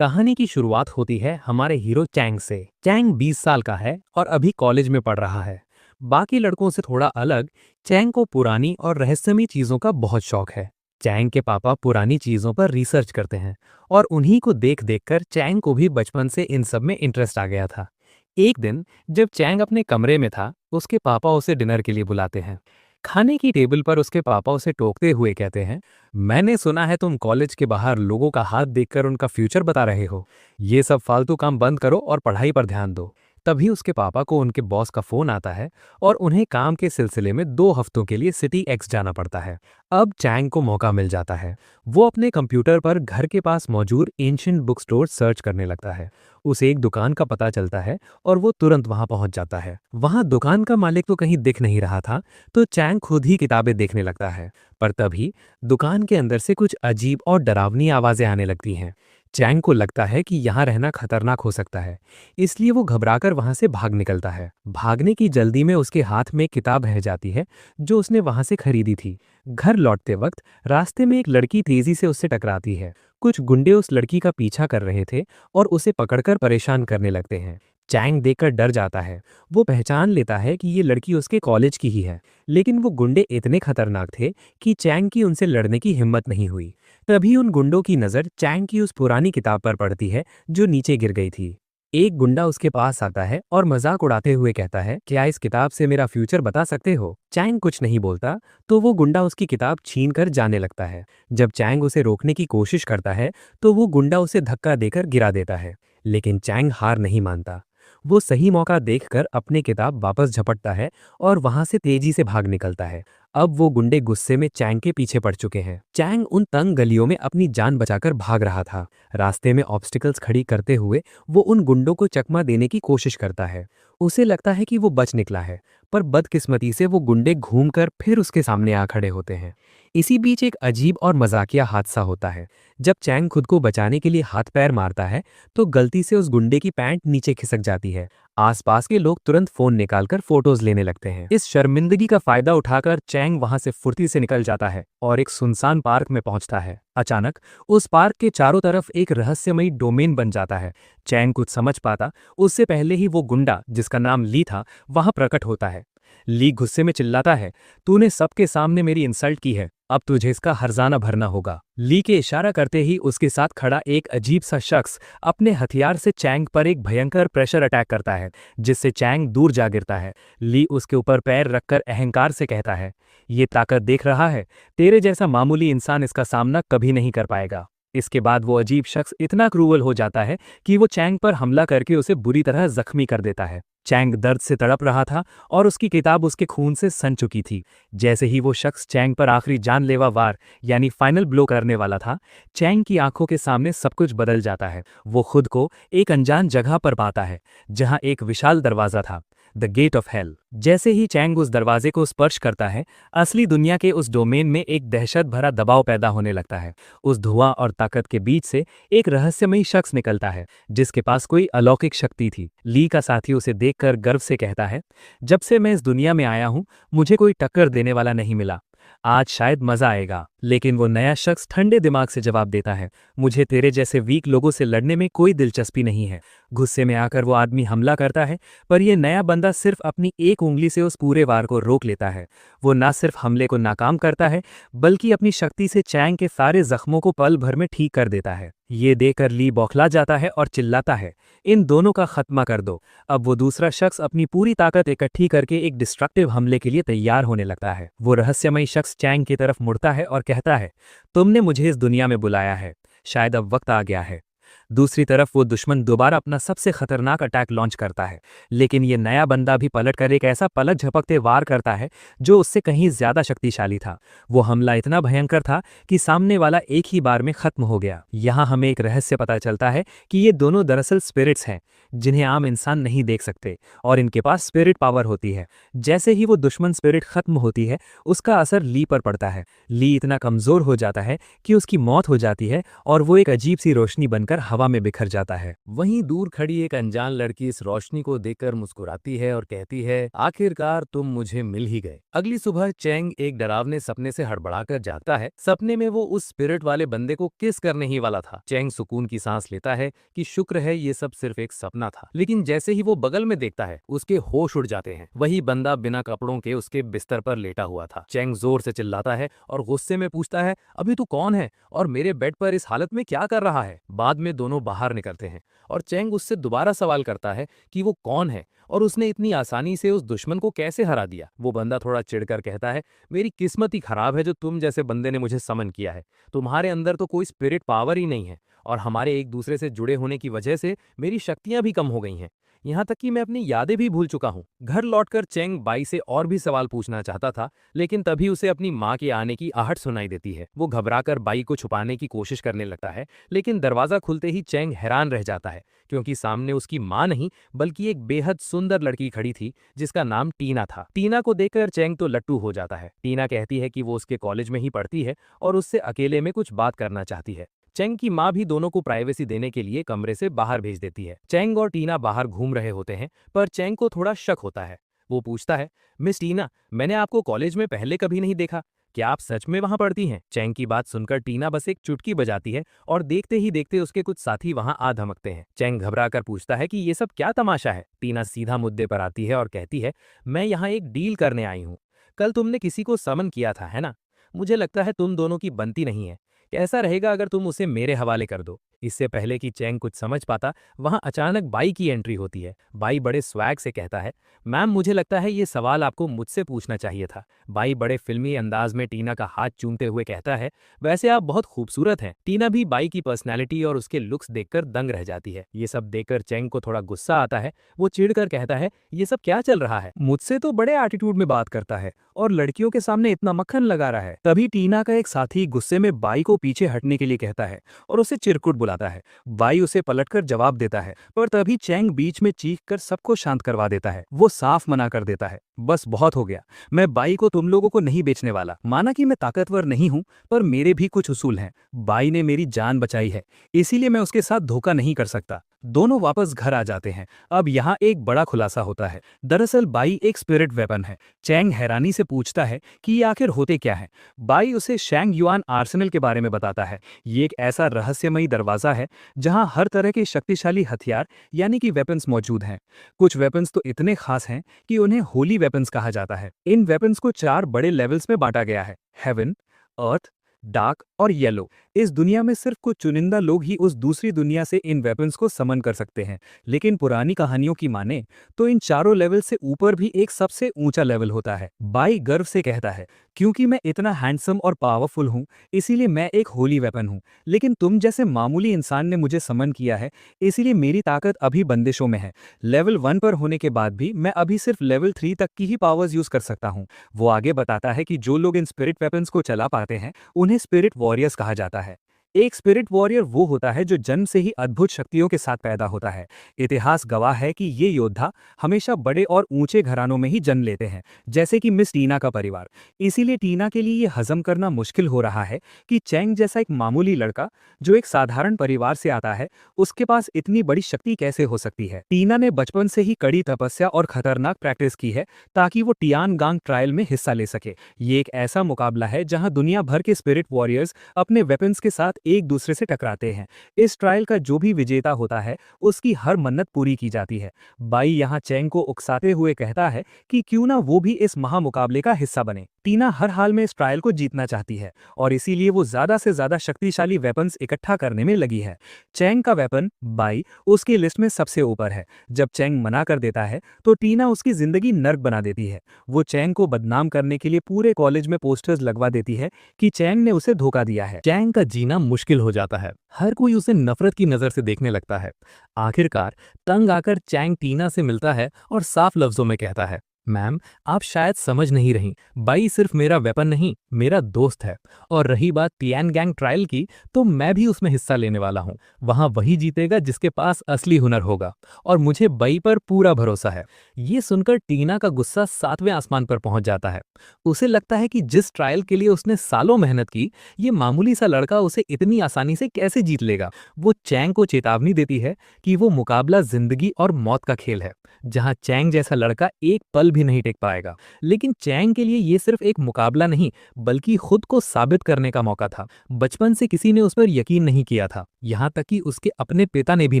कहानी की शुरुआत होती है हमारे हीरो चैंग से। चैंग 20 साल का है और अभी कॉलेज में पढ़ रहा है। बाकी लड़कों से थोड़ा अलग, चैंग को पुरानी और रहस्यमयी चीजों का बहुत शौक है। चैंग के पापा पुरानी चीजों पर रिसर्च करते हैं और उन्हीं को देख देखकर चैंग को भी बचपन से इन सब में इंटरेस्ट आ गया था। एक दिन जब चैंग अपने कमरे में था, उसके पापा उसे डिनर के लिए बुलाते हैं। खाने की टेबल पर उसके पापा उसे टोकते हुए कहते हैं, मैंने सुना है तुम कॉलेज के बाहर लोगों का हाथ देखकर उनका फ्यूचर बता रहे हो। ये सब फालतू काम बंद करो और पढ़ाई पर ध्यान दो। तभी उसके पापा को उनके बॉस का फोन आता है और उन्हें काम के सिलसिले में 2 हफ्तों के लिए सिटी एक्स जाना पड़ता है। अब चैंग को मौका मिल जाता है। वो अपने कंप्यूटर पर घर के पास मौजूद एंशिएंट बुक स्टोर सर्च करने लगता है। उसे एक दुकान का पता चलता है और वो तुरंत वहां पहुंच जाता है। वहां दुकान का मालिक तो कहीं दिख नहीं रहा था, तो चैंग खुद ही किताबें देखने लगता है। पर तभी दुकान के अंदर से कुछ अजीब और डरावनी आवाजें आने लगती हैं। चैंग को लगता है कि यहाँ रहना खतरनाक हो सकता है, इसलिए वो घबराकर वहां से भाग निकलता है। भागने की जल्दी में उसके हाथ में एक किताब रह जाती है जो उसने वहां से खरीदी थी। घर लौटते वक्त रास्ते में एक लड़की तेजी से उससे टकराती है। कुछ गुंडे उस लड़की का पीछा कर रहे थे और उसे पकड़कर परेशान करने लगते हैं। चैंग देखकर डर जाता है। वो पहचान लेता है कि ये लड़की उसके कॉलेज की ही है, लेकिन वो गुंडे इतने खतरनाक थे कि चैंग की उनसे लड़ने की हिम्मत नहीं हुई। तभी उन गुंडों की नज़र चैंग की उस पुरानी किताब पर पड़ती है जो नीचे गिर गई थी। एक गुंडा उसके पास आता है और मजाक उड़ाते हुए कहता है, क्या इस किताब से मेरा फ्यूचर बता सकते हो? चैंग कुछ नहीं बोलता, तो वो गुंडा उसकी किताब छीन कर जाने लगता है। जब चैंग उसे रोकने की कोशिश करता है, तो वो गुंडा उसे धक्का देकर गिरा देता है। लेकिन चैंग हार नहीं मानता। वो सही मौका देखकर अपनी किताब वापस झपटता है और वहां से तेजी से भाग निकलता है। अब वो गुंडे गुस्से में चैंग के पीछे पड़ चुके हैं। चैंग उन तंग गलियों में अपनी जान बचाकर भाग रहा था। रास्ते में ऑब्स्टिकल्स खड़ी करते हुए वो उन गुंडों को चकमा देने की कोशिश करता है। उसे लगता है कि वो बच निकला है, पर बदकिस्मती से वो गुंडे घूमकर फिर उसके सामने आ खड़े होते हैं। इसी बीच एक अजीब और मजाकिया हादसा होता है। जब चैंग खुद को बचाने के लिए हाथ पैर मारता है, तो गलती से उस गुंडे की पैंट नीचे खिसक जाती है। आसपास के लोग तुरंत फोन निकालकर फोटोज लेने लगते हैं। इस शर्मिंदगी का फायदा उठाकर चैंग वहां से फुर्ती से निकल जाता है और एक सुनसान पार्क में पहुंचता है। अचानक उस पार्क के चारों तरफ एक रहस्यमयी डोमेन बन जाता है। चैंग कुछ समझ पाता उससे पहले ही वो गुंडा, जिसका नाम ली था, वहां प्रकट होता है। ली गुस्से में चिल्लाता है, तूने सबके सामने मेरी इंसल्ट की है, अब तुझे इसका हर्जाना भरना होगा। ली के इशारा करते ही उसके साथ खड़ा एक अजीब सा शख्स अपने हथियार से चैंग पर एक भयंकर प्रेशर अटैक करता है, जिससे चैंग दूर जा गिरता है। ली उसके ऊपर पैर रखकर अहंकार से कहता है, ये ताकत देख रहा है, तेरे जैसा मामूली इंसान इसका सामना कभी नहीं कर पाएगा। इसके बाद वो अजीब शख्स इतना क्रूअल हो जाता है कि वो चैंग पर हमला करके उसे बुरी तरह जख्मी कर देता है। चैंग दर्द से तड़प रहा था और उसकी किताब उसके खून से सन चुकी थी। जैसे ही वो शख्स चैंग पर आखिरी जानलेवा वार यानी फाइनल ब्लो करने वाला था, चैंग की आंखों के सामने सब कुछ बदल जाता है। वो खुद को एक अनजान जगह पर पाता है, जहां एक विशाल दरवाजा था, द गेट ऑफ हेल। जैसे ही चैंग उस दरवाजे को स्पर्श करता है, असली दुनिया के उस डोमेन में एक दहशत भरा दबाव पैदा होने लगता है। उस धुआं और ताकत के बीच से एक रहस्यमयी शख्स निकलता है, जिसके पास कोई अलौकिक शक्ति थी। ली का साथी उसे देखकर गर्व से कहता है, जब से मैं इस दुनिया में आया हूं, मुझे कोई टक्कर देने वाला नहीं मिला। आज शायद मजा आएगा। लेकिन वो नया शख्स ठंडे दिमाग से जवाब देता है, मुझे तेरे जैसे वीक लोगों से लड़ने में कोई दिलचस्पी नहीं है। गुस्से में आकर वो आदमी हमला करता है, पर यह नया बंदा सिर्फ अपनी एक उंगली से उस पूरे वार को रोक लेता है। वो न सिर्फ हमले को नाकाम करता है, बल्कि अपनी शक्ति से चैंग के सारे जख्मों को पल भर में ठीक कर देता है। ये देखकर ली बौखला जाता है और चिल्लाता है, इन दोनों का खात्मा कर दो। अब वो दूसरा शख्स अपनी पूरी ताकत इकट्ठी करके एक डिस्ट्रक्टिव हमले के लिए तैयार होने लगता है। वो रहस्यमयी शख्स चैंग की तरफ मुड़ता है और कहता है, तुमने मुझे इस दुनिया में बुलाया है, शायद अब वक्त आ गया है। दूसरी तरफ वो दुश्मन दोबारा अपना सबसे खतरनाक अटैक लॉन्च करता है, लेकिन ये नया बंदा भी पलटकर एक ऐसा पलक झपकते वार करता है जो उससे कहीं ज्यादा शक्तिशाली था। वो हमला इतना भयंकर था कि सामने वाला एक ही बार में खत्म हो गया। यहाँ हमें एक रहस्य पता चलता है कि ये दोनों दरअसल स्पिरिट्स हैं, जिन्हें आम इंसान नहीं देख सकते, और इनके पास स्पिरिट पावर होती है। जैसे ही वो दुश्मन स्पिरिट खत्म होती है, उसका असर ली पर पड़ता है। ली इतना कमजोर हो जाता है कि उसकी मौत हो जाती है और वो एक अजीब सी रोशनी बनकर हवा हवा में बिखर जाता है। वहीं दूर खड़ी एक अनजान लड़की इस रोशनी को देखकर मुस्कुराती है और कहती है, आखिरकार तुम मुझे मिल ही गए। अगली सुबह चैंग एक डरावने सपने से हड़बड़ाकर जागता है। सपने में वो उस स्पिरिट वाले बंदे को किस करने ही वाला था। चैंग सुकून की सांस लेता है कि शुक्र है ये सब सिर्फ एक सपना था। लेकिन जैसे ही वो बगल में देखता है, उसके होश उड़ जाते हैं। वही बंदा बिना कपड़ों के उसके बिस्तर पर लेटा हुआ था। चैंग जोर से चिल्लाता है और गुस्से में पूछता है, अभी तू कौन है और मेरे बेड पर इस हालत में क्या कर रहा है। बाद में दोनों बाहर निकलते हैं और चैंग उससे दोबारा सवाल करता है कि वो कौन है और उसने इतनी आसानी से उस दुश्मन को कैसे हरा दिया। वो बंदा थोड़ा चिढ़कर कहता है, मेरी किस्मत ही खराब है जो तुम जैसे बंदे ने मुझे समन किया है। तुम्हारे अंदर तो कोई स्पिरिट पावर ही नहीं है और हमारे एक दूसरे से जुड़े होने की वजह से मेरी शक्तियां भी कम हो गई हैं। यहाँ तक कि मैं अपनी यादें भी भूल चुका हूँ। घर लौटकर चेंग बाई से और भी सवाल पूछना चाहता था, लेकिन तभी उसे अपनी माँ के आने की आहट सुनाई देती है। वो घबराकर बाई को छुपाने की कोशिश करने लगता है, लेकिन दरवाजा खुलते ही चेंग हैरान रह जाता है, क्योंकि सामने उसकी माँ नहीं बल्कि एक बेहद सुंदर लड़की खड़ी थी जिसका नाम टीना था। टीना को देखकर चेंग तो लट्टू हो जाता है। टीना कहती है कि वो उसके कॉलेज में ही पढ़ती है और उससे अकेले में कुछ बात करना चाहती है। चेंग की माँ भी दोनों को प्राइवेसी देने के लिए कमरे से बाहर भेज देती है। चेंग और टीना बाहर घूम रहे होते हैं, पर चेंग को थोड़ा शक होता है। वो पूछता है, मिस टीना, मैंने आपको कॉलेज में पहले कभी नहीं देखा, क्या आप सच में वहां पढ़ती हैं? चेंग की बात सुनकर टीना बस एक चुटकी बजाती है और देखते ही देखते उसके कुछ साथी वहां आ धमकते हैं। चेंग घबराकर पूछता है कि ये सब क्या तमाशा है। टीना सीधा मुद्दे पर आती है और कहती है, मैं यहाँ एक डील करने आई हूँ। कल तुमने किसी को समन किया था, है ना? मुझे लगता है तुम दोनों की बनती नहीं है। कैसा रहेगा अगर तुम उसे मेरे हवाले कर दो? इससे पहले कि चैंग कुछ समझ पाता, वहां अचानक बाई की एंट्री होती है। बाई बड़े स्वैग से कहता है, मैम मुझे लगता है ये सवाल आपको मुझसे पूछना चाहिए था। बाई बड़े फिल्मी अंदाज में टीना का हाथ चूमते हुए कहता है, वैसे आप बहुत खूबसूरत हैं। टीना भी बाई की पर्सनैलिटी और उसके लुक्स देखकर दंग रह जाती है। ये सब देखकर चैंग को थोड़ा गुस्सा आता है। वो चिढ़कर कहता है, ये सब क्या चल रहा है? मुझसे तो बड़े एटीट्यूड में बात करता है और लड़कियों के सामने इतना मक्खन लगा रहा है। तभी टीना का एक साथी गुस्से में बाई को पीछे हटने के लिए कहता है और उसे चिरकुट बुलाता है। बाई उसे पलटकर जवाब देता है, पर तभी चैंग बीच में चीख कर सबको शांत करवा देता है। वो साफ मना कर देता है, बस बहुत हो गया, मैं बाई को तुम लोगों को नहीं बेचने वाला। माना कि मैं ताकतवर नहीं हूं, पर मेरे भी कुछ उसूल हैं। बाई ने मेरी जान बचाई है, इसीलिए मैं उसके साथ धोखा नहीं कर सकता। दोनों वापस घर आ जाते हैं। अब यहाँ एक बड़ा खुलासा होता है। दरअसल बाई एक स्पिरिट वेपन है। चैंग हैरानी से पूछता है कि ये आखिर होते क्या है। बाई उसे शैंग युआन आर्सेनल के बारे में बताता है। ये एक ऐसा रहस्यमयी दरवाजा है जहां हर तरह के शक्तिशाली हथियार यानी कि वेपन्स मौजूद हैं। कुछ वेपन्स तो इतने खास हैं कि उन्हें होली वेपन्स कहा जाता है। इन वेपन्स को 4 बड़े लेवल्स में बांटा गया है: हेवन, अर्थ, डार्क और येलो। इस दुनिया में सिर्फ कुछ चुनिंदा लोग ही उस दूसरी दुनिया से इन वेपन्स को समन कर सकते हैं। लेकिन पुरानी कहानियों की माने तो इन चारों लेवल से ऊपर भी एक सबसे ऊंचा लेवल होता है। बाई गर्व से कहता है, क्योंकि मैं इतना हैंडसम और पावरफुल हूं, इसीलिए मैं एक होली वेपन हूं। लेकिन तुम जैसे मामूली इंसान ने मुझे समन किया है, इसीलिए मेरी ताकत अभी बंदिशों में है। लेवल 1 पर होने के बाद भी मैं अभी सिर्फ लेवल 3 तक की ही पावर्स यूज कर सकता हूं। वो आगे बताता है कि जो लोग इन स्पिरिट वेपन्स को चला पाते हैं उन्हें स्पिरिट वॉरियर्स कहा जाता है। एक स्पिरिट वॉरियर वो होता है जो जन्म से ही अद्भुत शक्तियों के साथ पैदा होता है। इतिहास गवाह है कि ये योद्धा हमेशा बड़े और ऊंचे घरानों में ही जन्म लेते हैं, जैसे कि मिस टीना का परिवार। इसीलिए टीना के लिए ये हजम करना मुश्किल हो रहा है कि चैंग जैसा एक मामूली लड़का जो एक साधारण परिवार से आता है, उसके पास इतनी बड़ी शक्ति कैसे हो सकती है। टीना ने बचपन से ही कड़ी तपस्या और खतरनाक प्रैक्टिस की है ताकि वो टियानगांग ट्रायल में हिस्सा ले सके। ये एक ऐसा मुकाबला है जहां दुनिया भर के स्पिरिट वॉरियर्स अपने वेपन्स के साथ एक दूसरे से टकराते हैं। इस ट्रायल का जो भी विजेता होता है उसकी हर मन्नत पूरी की जाती है। बाई यहाँ चैंग को उकसाते हुए कहता है कि क्यों ना वो भी इस महामुकाबले का हिस्सा बने। टीना हर हाल में इस ट्रायल को जीतना चाहती है और इसीलिए वो ज्यादा से ज्यादा शक्तिशाली वेपन्स इकट्ठा करने में लगी है। चैंग का वेपन बाई उसकी लिस्ट में सबसे ऊपर है। जब चैंग मना कर देता है तो टीना उसकी जिंदगी नर्क बना देती है। वो चैंग को बदनाम करने के लिए पूरे कॉलेज में पोस्टर्स लगवा देती है कि चैंग ने उसे धोखा दिया है। चैंग का जीना मुश्किल हो जाता है। हर कोई उसे नफरत की नजर से देखने लगता है। आखिरकार तंग आकर चैंग टीना से मिलता है और साफ लफ्जों में कहता है, मैम, आप शायद समझ नहीं रही। बाई सिर्फ मेरा वेपन नहीं, मेरा दोस्त है। और रही बात तियान गैंग ट्रायल की, तो मैं भी उसमें हिस्सा लेने वाला हूँ। वहाँ वही जीतेगा जिसके पास असली हुनर होगा। और मुझे बाई पर पूरा भरोसा है। ये सुनकर टीना का गुस्सा 7वें आसमान पर पहुंच जाता है। उसे लगता है कि जिस ट्रायल के लिए उसने सालों मेहनत की, ये मामूली सा लड़का उसे इतनी आसानी से कैसे जीत लेगा। वो चैंग को चेतावनी देती है कि वो मुकाबला जिंदगी और मौत का खेल है, जहां चैंग जैसा लड़का एक पल भी नहीं टिक पाएगा। लेकिन चैंग के लिए ये सिर्फ एक मुकाबला नहीं, बल्कि खुद को साबित करने का मौका था। बचपन से किसी ने उस पर यकीन नहीं किया था, यहाँ तक कि उसके अपने पिता ने भी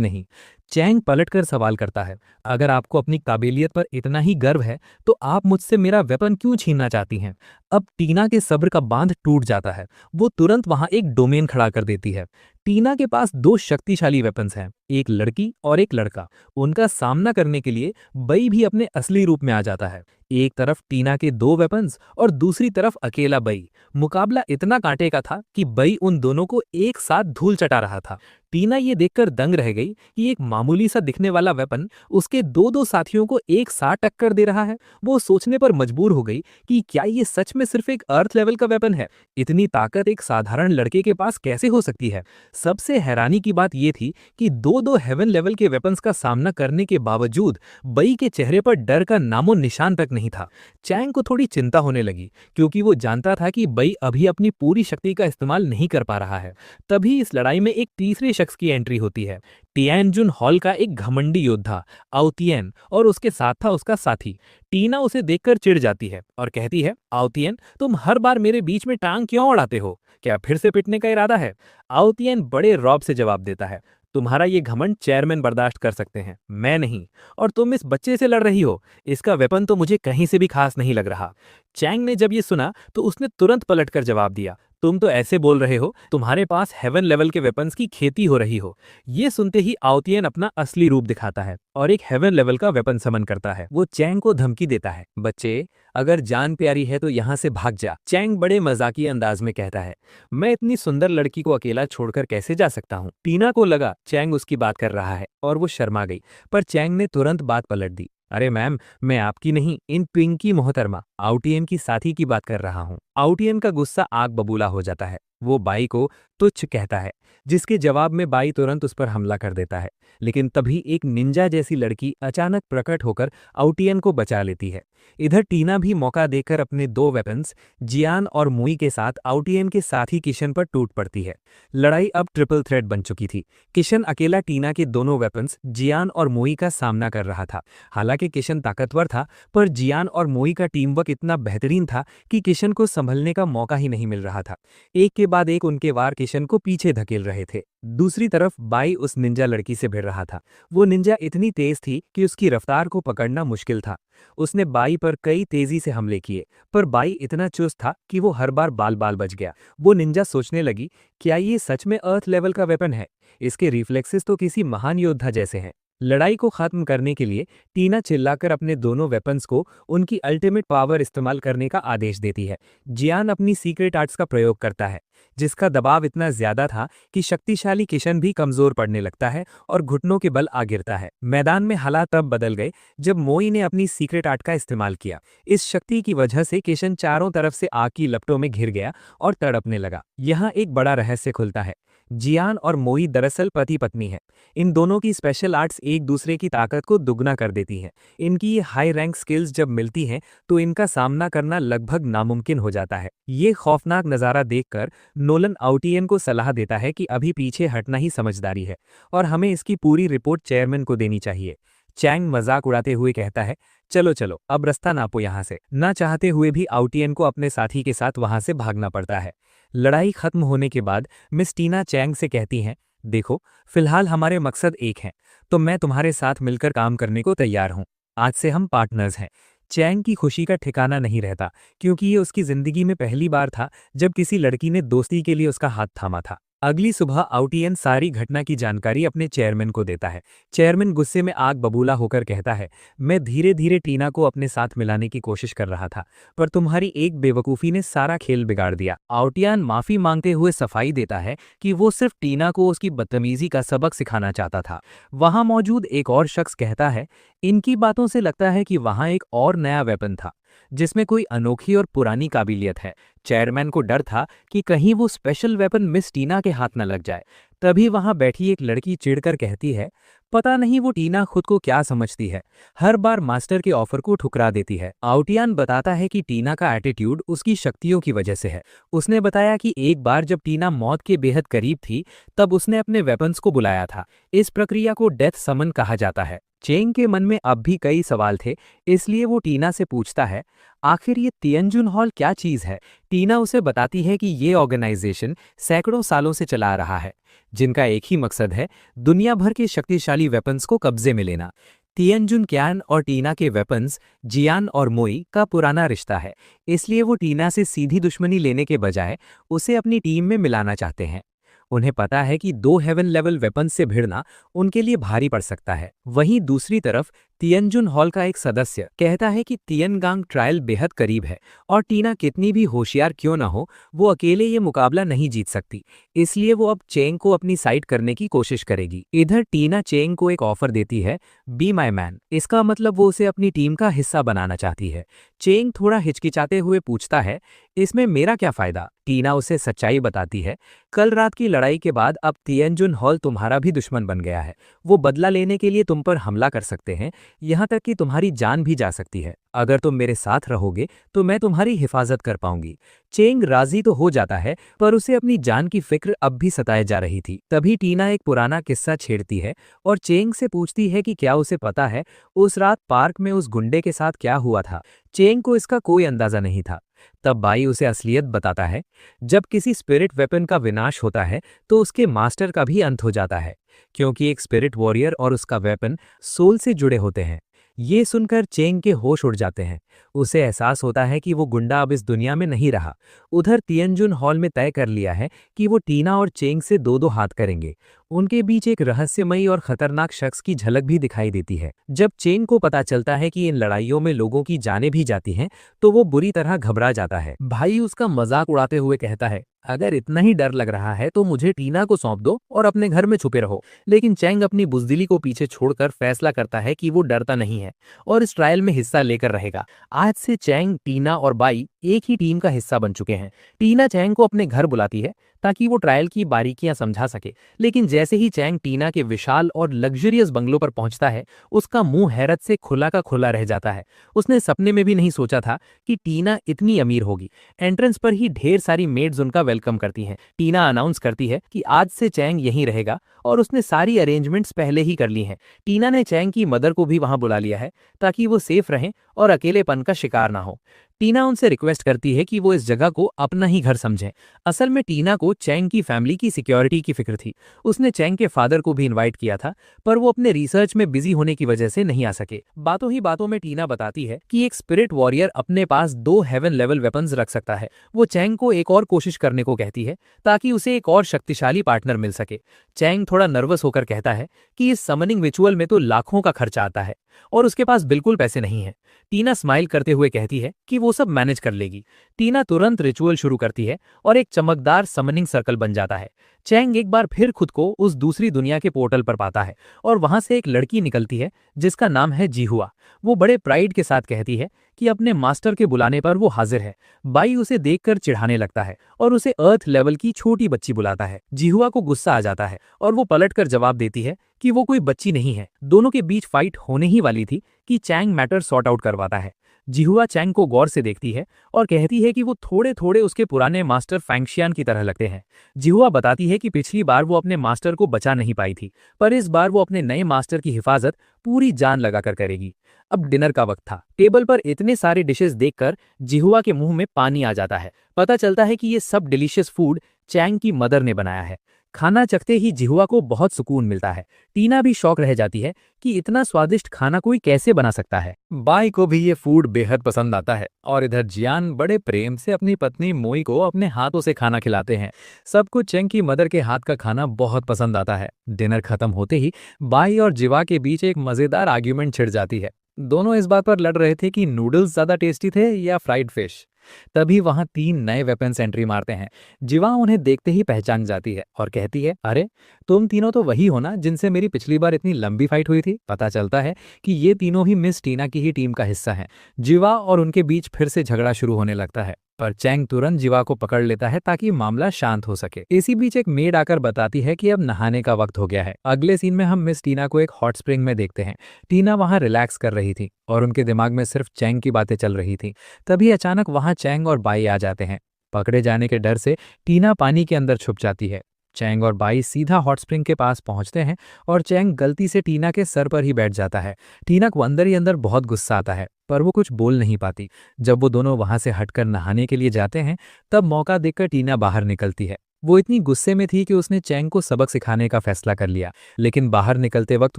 नहीं। चैंग पलटकर सवाल करता है, अगर आपको अपनी काबिलियत पर इतना ही गर्व है, तो आप मुझसे मेरा वेपन क्यों छीनना चाहती हैं? अब टीना के सब्र का बांध टूट जाता है। वो तुरंत वहां एक डोमेन खड़ा कर देती है। टीना के पास दो शक्तिशाली वेपन्स हैं, एक लड़की और एक लड़का। उनका सामना करने के लिए बई भी अपने असली रूप में आ जाता है। एक तरफ टीना के दो वेपन्स और दूसरी तरफ अकेला बई। मुकाबला इतना कांटे का था कि बई उन दोनों को एक साथ धूल चटा रहा था। टीना ये देखकर दंग रह गई कि एक मामूली सा दिखने वाला वेपन उसके दो दो साथियों को एक साथ टक्कर दे रहा है। वो सोचने पर मजबूर हो गई कि क्या ये सच में सिर्फ एक अर्थ लेवल का वेपन है? इतनी ताकत एक साधारण लड़के के पास कैसे हो सकती है? सबसे हैरानी की बात यह थी कि दो दो हेवन लेवल के वेपन्स का सामना करने के बावजूद बई के चेहरे पर डर का नामो निशान तक नहीं था। चैंग को थोड़ी चिंता होने लगी, क्योंकि वो जानता था कि बई अभी अपनी पूरी शक्ति का इस्तेमाल नहीं कर पा रहा है। तभी इस लड़ाई में एक तीसरे शख्स की एंट्री होती है। टियानजुन हॉल का एक घमंडी योद्धा आउतियन, और उसके साथ था उसका साथी। टीना उसे देखकर चिढ़ जाती है और कहती है, आउतियन, तुम हर बार मेरे बीच में टांग क्यों अड़ाते हो? क्या फिर से पिटने का इरादा है? आउतियन बड़े रौब से जवाब देता है, तुम्हारा ये घमंड चेयरमैन बर्दाश्त कर सकते हैं, मैं नहीं। और तुम इस बच्चे से लड़ रही हो, इसका वेपन तो मुझे कहीं से भी खास नहीं लग रहा। चैंग ने जब ये सुना तो उसने तुरंत पलटकर जवाब दिया, तुम तो ऐसे बोल रहे हो तुम्हारे पास हेवन लेवल के वेपन्स की खेती हो रही हो। ये सुनते ही आउतियन अपना असली रूप दिखाता है और एक हेवन लेवल का वेपन समन करता है। वो चैंग को धमकी देता है, बच्चे, अगर जान प्यारी है तो यहाँ से भाग जा। चैंग बड़े मजाकिया अंदाज में कहता है, मैं इतनी सुंदर लड़की को अकेला छोड़कर कैसे जा सकता हूँ? टीना को लगा चैंग उसकी बात कर रहा है और वो शर्मा गई, पर चैंग ने तुरंत बात पलट दी। अरे मैम, मैं आपकी नहीं, इन पिंकी मोहतरमा आउटियन की साथी की बात कर रहा हूँ। आउटियन का गुस्सा आग बबूला हो जाता है। वो बाई को तुच्छ कहता है, जिसके जवाब में बाई तुरंत उस पर हमला कर देता है। लेकिन तभी एक निंजा जैसी लड़की अचानक प्रकट होकर आउटियन को बचा लेती है। इधर टीना भी मौका देकर अपने दो वेपन्स जियान और मुई के साथ आउटियन के साथी किशन पर टूट पड़ती है। लड़ाई अब ट्रिपल थ्रेट बन चुकी थी। किशन अकेला टीना के दोनों वेपन्स जियान और मुई का सामना कर रहा था। हालांकि किशन ताकतवर था, पर जियान और मुई का टीम वर्क इतना बेहतरीन था कि किशन को संभलने का मौका ही नहीं मिल रहा था। एक के बाद एक उनके वार किशन को पीछे धकेल रहे थे। दूसरी तरफ बाई उस निंजा लड़की से भिड़ रहा था। वो निंजा इतनी तेज थी कि उसकी रफ्तार को पकड़ना मुश्किल था। उसने बाई पर कई तेजी से हमले किए, पर बाई इतना चुस्त था कि वो हर बार बाल बाल बच गया। वो निंजा सोचने लगी, क्या ये सच में अर्थ लेवल का वेपन है? इसके रिफ्लेक्सेस तो किसी महान योद्धा जैसे हैं। लड़ाई को खत्म करने के लिए टीना चिल्लाकर अपने दोनों वेपन्स को उनकी अल्टीमेट पावर इस्तेमाल करने का आदेश देती है। जियान अपनी सीक्रेट आर्ट्स का प्रयोग करता है, जिसका दबाव इतना ज्यादा था कि शक्तिशाली किशन भी कमजोर पड़ने लगता है और घुटनों के बल आ गिरता है। मैदान में हालात तब बदल गए जब मोई ने अपनी सीक्रेट आर्ट का इस्तेमाल किया। इस शक्ति की वजह से किशन चारों तरफ से आग की लपटों में घिर गया और तड़पने लगा। यहाँ एक बड़ा रहस्य खुलता है। जियान और मोई दरअसल पति पत्नी है। इन दोनों की स्पेशल आर्ट्स एक दूसरे की ताकत को दुगना कर देती हैं। इनकी ये हाई रैंक स्किल्स जब मिलती हैं तो इनका सामना करना लगभग नामुमकिन हो जाता है। ये खौफनाक नज़ारा देखकर नोलन आउटियन को सलाह देता है कि अभी पीछे हटना ही समझदारी है और हमें इसकी पूरी रिपोर्ट चेयरमैन को देनी चाहिए। चैंग मजाक उड़ाते हुए कहता है, चलो चलो अब रास्ता नापो यहाँ से। ना चाहते हुए भी आउटियन को अपने साथी के साथ वहां से भागना पड़ता है। लड़ाई खत्म होने के बाद मिस टीना चैंग से कहती हैं, देखो, फिलहाल हमारे मकसद एक हैं, तो मैं तुम्हारे साथ मिलकर काम करने को तैयार हूँ। आज से हम पार्टनर्स हैं। चैंग की खुशी का ठिकाना नहीं रहता, क्योंकि ये उसकी जिंदगी में पहली बार था जब किसी लड़की ने दोस्ती के लिए उसका हाथ थामा था। अगली सुबह आउटियन सारी घटना की जानकारी अपने चेयरमैन को देता है। चेयरमैन गुस्से में आग बबूला होकर कहता है, मैं धीरे धीरे टीना को अपने साथ मिलाने की कोशिश कर रहा था, पर तुम्हारी एक बेवकूफ़ी ने सारा खेल बिगाड़ दिया। आउटियन माफी मांगते हुए सफाई देता है कि वो सिर्फ टीना को उसकी बदतमीजी का सबक सिखाना चाहता था। वहां मौजूद एक और शख्स कहता है, इनकी बातों से लगता है कि वहां एक और नया वेपन था जिसमें कोई अनोखी और पुरानी काबिलियत है। चेयरमैन को डर था कि कहीं वो स्पेशल वेपन मिस टीना के हाथ न लग जाए। तभी वहां बैठी एक लड़की चिढ़कर कहती है, पता नहीं वो टीना खुद को क्या समझती है, हर बार मास्टर के ऑफर को ठुकरा देती है। आउटियान बताता है कि टीना का एटीट्यूड उसकी शक्तियों की वजह से है। उसने बताया कि एक बार जब टीना मौत के बेहद करीब थी, तब उसने अपने वेपन्स को बुलाया था। इस प्रक्रिया को डेथ समन कहा जाता है। चेंग के मन में अब भी कई सवाल थे, इसलिए वो टीना से पूछता है, आखिर ये तियनजुन हॉल क्या चीज है। टीना उसे बताती है कि ये ऑर्गेनाइजेशन सैकड़ों सालों से चला आ रहा है, जिनका एक ही मकसद है, दुनिया भर के शक्तिशाली वेपन्स को कब्जे में लेना। तियनजुन क्यान और टीना के वेपन्स जियान और मोई का पुराना रिश्ता है, इसलिए वो टीना से सीधी दुश्मनी लेने के बजाय उसे अपनी टीम में मिलाना चाहते हैं। उन्हें पता है कि दो हेवन लेवल वेपन्स से भिड़ना उनके लिए भारी पड़ सकता है। वहीं दूसरी तरफ तियनजुन हॉल का एक सदस्य कहता है कि तियनगांग ट्रायल बेहद करीब है और टीना कितनी भी होशियार क्यों ना हो, वो अकेले ये मुकाबला नहीं जीत सकती। इसलिए वो अब चेंग को अपनी साइड करने की कोशिश करेगी। इधर टीना चेंग को एक ऑफर देती है, बी माई मैन। इसका मतलब वो उसे अपनी टीम का हिस्सा बनाना चाहती है। चेंग थोड़ा हिचकिचाते हुए पूछता है, इसमें मेरा क्या फायदा। टीना उसे सच्चाई बताती है, कल रात की लड़ाई के बाद अब तियनजुन हॉल तुम्हारा भी दुश्मन बन गया है। वो बदला लेने के लिए तुम पर हमला कर सकते हैं, यहाँ तक कि तुम्हारी जान भी जा सकती है। अगर तुम मेरे साथ रहोगे तो मैं तुम्हारी हिफाजत कर पाऊंगी। चेंग राजी तो हो जाता है, पर उसे अपनी जान की फिक्र अब भी सताए जा रही थी। तभी टीना एक पुराना किस्सा छेड़ती है और चेंग से पूछती है कि क्या उसे पता है उस रात पार्क में उस गुंडे के साथ क्या हुआ था। चेंग को इसका कोई अंदाजा नहीं था। तब बाई उसे असलियत बताता है, जब किसी स्पिरिट वेपन का विनाश होता है तो उसके मास्टर का भी अंत हो जाता है, क्योंकि एक स्पिरिट वॉरियर और उसका वेपन सोल से जुड़े होते हैं। ये सुनकर चेंग के होश उड़ जाते हैं। उसे एहसास होता है कि वो गुंडा अब इस दुनिया में नहीं रहा। उधर तियनजुन हॉल में तय कर लिया है कि वो टीना और चेंग से दो दो हाथ करेंगे। उनके बीच एक रहस्यमयी और खतरनाक शख्स की झलक भी दिखाई देती है। जब चेंग को पता चलता है कि इन लड़ाइयों में लोगों की जानें भी जाती हैं, तो वो बुरी तरह घबरा जाता है। भाई उसका मजाक उड़ाते हुए कहता है, अगर इतना ही डर लग रहा है तो मुझे टीना को सौंप दो और अपने घर में छुपे रहो। लेकिन चेंग अपनी बुजदिली को पीछे छोड़कर फैसला करता है कि वो डरता नहीं है और इस ट्रायल में हिस्सा लेकर रहेगा। आज से चेंग, टीना और बाई एक ही टीम का हिस्सा बन चुके हैं। टीना चेंग को अपने घर बुलाती है ताकि वो ट्रायल की बारीकियां समझा सके, लेकिन जैसे ही चेंग टीना के विशाल और लग्जरियस बंगलों पर पहुंचता है, उसका मुंह हैरत से खुला का खुला रह जाता है। उसने सपने में भी नहीं सोचा था कि टीना इतनी अमीर होगी। एंट्रेंस पर ही ढेर सारी मेड्स उनका वेलकम करती हैं। टीना अनाउंस करती है कि आज से चेंग यहीं रहेगा और उसने सारी अरेंजमेंट्स पहले ही कर ली हैं। टीना ने चेंग की मदर को भी वहां बुला लिया है ताकि वो सेफ रहें और अकेलेपन का शिकार ना हो। टीना उनसे रिक्वेस्ट करती है कि वो इस जगह को अपना ही घर समझें। असल में टीना को चेंग की फैमिली की सिक्योरिटी की फिक्र थी। उसने चेंग के फादर को भी इनवाइट किया था, पर वो अपने रिसर्च में बिजी होने की वजह से नहीं आ सके। बातों ही बातों में टीना बताती है कि एक स्पिरिट वॉरियर अपने पास 2 हेवन लेवल वेपन्स रख सकता है। वो चेंग को एक और कोशिश करने को कहती है ताकि उसे एक और शक्तिशाली पार्टनर मिल सके। चेंग थोड़ा नर्वस होकर कहता है कि इस समनिंग रिचुअल में तो लाखों का खर्चा आता है और उसके पास बिल्कुल पैसे नहीं है। टीना स्माइल करते हुए कहती है कि वो सब मैनेज कर लेगी। टीना तुरंत रिचुअल शुरू करती है और एक चमकदार समनिंग सर्कल बन जाता है। चेंग एक बार फिर खुद को उस दूसरी दुनिया के पोर्टल पर पाता है और वहां से एक लड़की निकलती है जिसका नाम है जिहुआ। वो बड़े प्राइड के साथ कहती है कि अपने मास्टर के बुलाने पर वो हाजिर है। बाई उसे देखकर चिढ़ाने लगता है और उसे अर्थ लेवल की छोटी बच्ची बुलाता है। जिहुआ को गुस्सा आ जाता है और वो पलटकर जवाब देती है कि वो कोई बच्ची नहीं है। दोनों के बीच फाइट होने ही वाली थी कि चैंग मैटर सॉर्ट आउट करवाता है। जिहुआ चैंग को गौर से देखती है और कहती है कि वो थोड़े थोड़े उसके पुराने मास्टर फैंगशियान की तरह लगते हैं। जिहुआ बताती है कि पिछली बार वो अपने मास्टर को बचा नहीं पाई थी, पर इस बार वो अपने नए मास्टर की हिफाजत पूरी जान लगाकर करेगी। अब डिनर का वक्त था। टेबल पर इतने सारे डिशेस देखकर जिहुआ के मुंह में पानी आ जाता है। पता चलता है कि ये सब डिलीशियस फूड चैंग की मदर ने बनाया है। खाना चखते ही जिह्वा को बहुत सुकून मिलता है। टीना भी शौक रह जाती है कि इतना स्वादिष्ट खाना कोई कैसे बना सकता है। बाई को भी ये फूड बेहद पसंद आता है और इधर जियान बड़े प्रेम से अपनी पत्नी मोई को अपने हाथों से खाना खिलाते हैं। सबको चेंग की मदर के हाथ का खाना बहुत पसंद आता है। डिनर खत्म होते ही बाई और जिवा के बीच एक मजेदार आर्ग्यूमेंट छिड़ जाती है। दोनों इस बात पर लड़ रहे थे कि नूडल्स ज्यादा टेस्टी थे या फ्राइड फिश। तभी वहां 3 नए वेपन्स एंट्री मारते हैं। जिवा उन्हें देखते ही पहचान जाती है और कहती है, अरे तुम तीनों तो वही हो ना जिनसे मेरी पिछली बार इतनी लंबी फाइट हुई थी। पता चलता है कि ये तीनों ही मिस टीना की ही टीम का हिस्सा हैं। जिवा और उनके बीच फिर से झगड़ा शुरू होने लगता है, पर चैंग तुरंत जिवा को पकड़ लेता है ताकि मामला शांत हो सके। इसी बीच एक मेड आकर बताती है कि अब नहाने का वक्त हो गया है। अगले सीन में हम मिस टीना को एक हॉट स्प्रिंग में देखते हैं। टीना वहां रिलैक्स कर रही थी और उनके दिमाग में सिर्फ चैंग की बातें चल रही थी। तभी अचानक वहां चैंग और बाई आ जाते हैं। पकड़े जाने के डर से टीना पानी के अंदर छुप जाती है। चैंग और बाई सीधा हॉट स्प्रिंग के पास पहुंचते हैं और चैंग गलती से टीना के सर पर ही बैठ जाता है। टीना को अंदर ही अंदर बहुत गुस्सा आता है, पर वो कुछ बोल नहीं पाती। जब वो दोनों वहां से हटकर नहाने के लिए जाते हैं, तब मौका देखकर टीना बाहर निकलती है। वो इतनी गुस्से में थी कि उसने चैंग को सबक सिखाने का फैसला कर लिया, लेकिन बाहर निकलते वक्त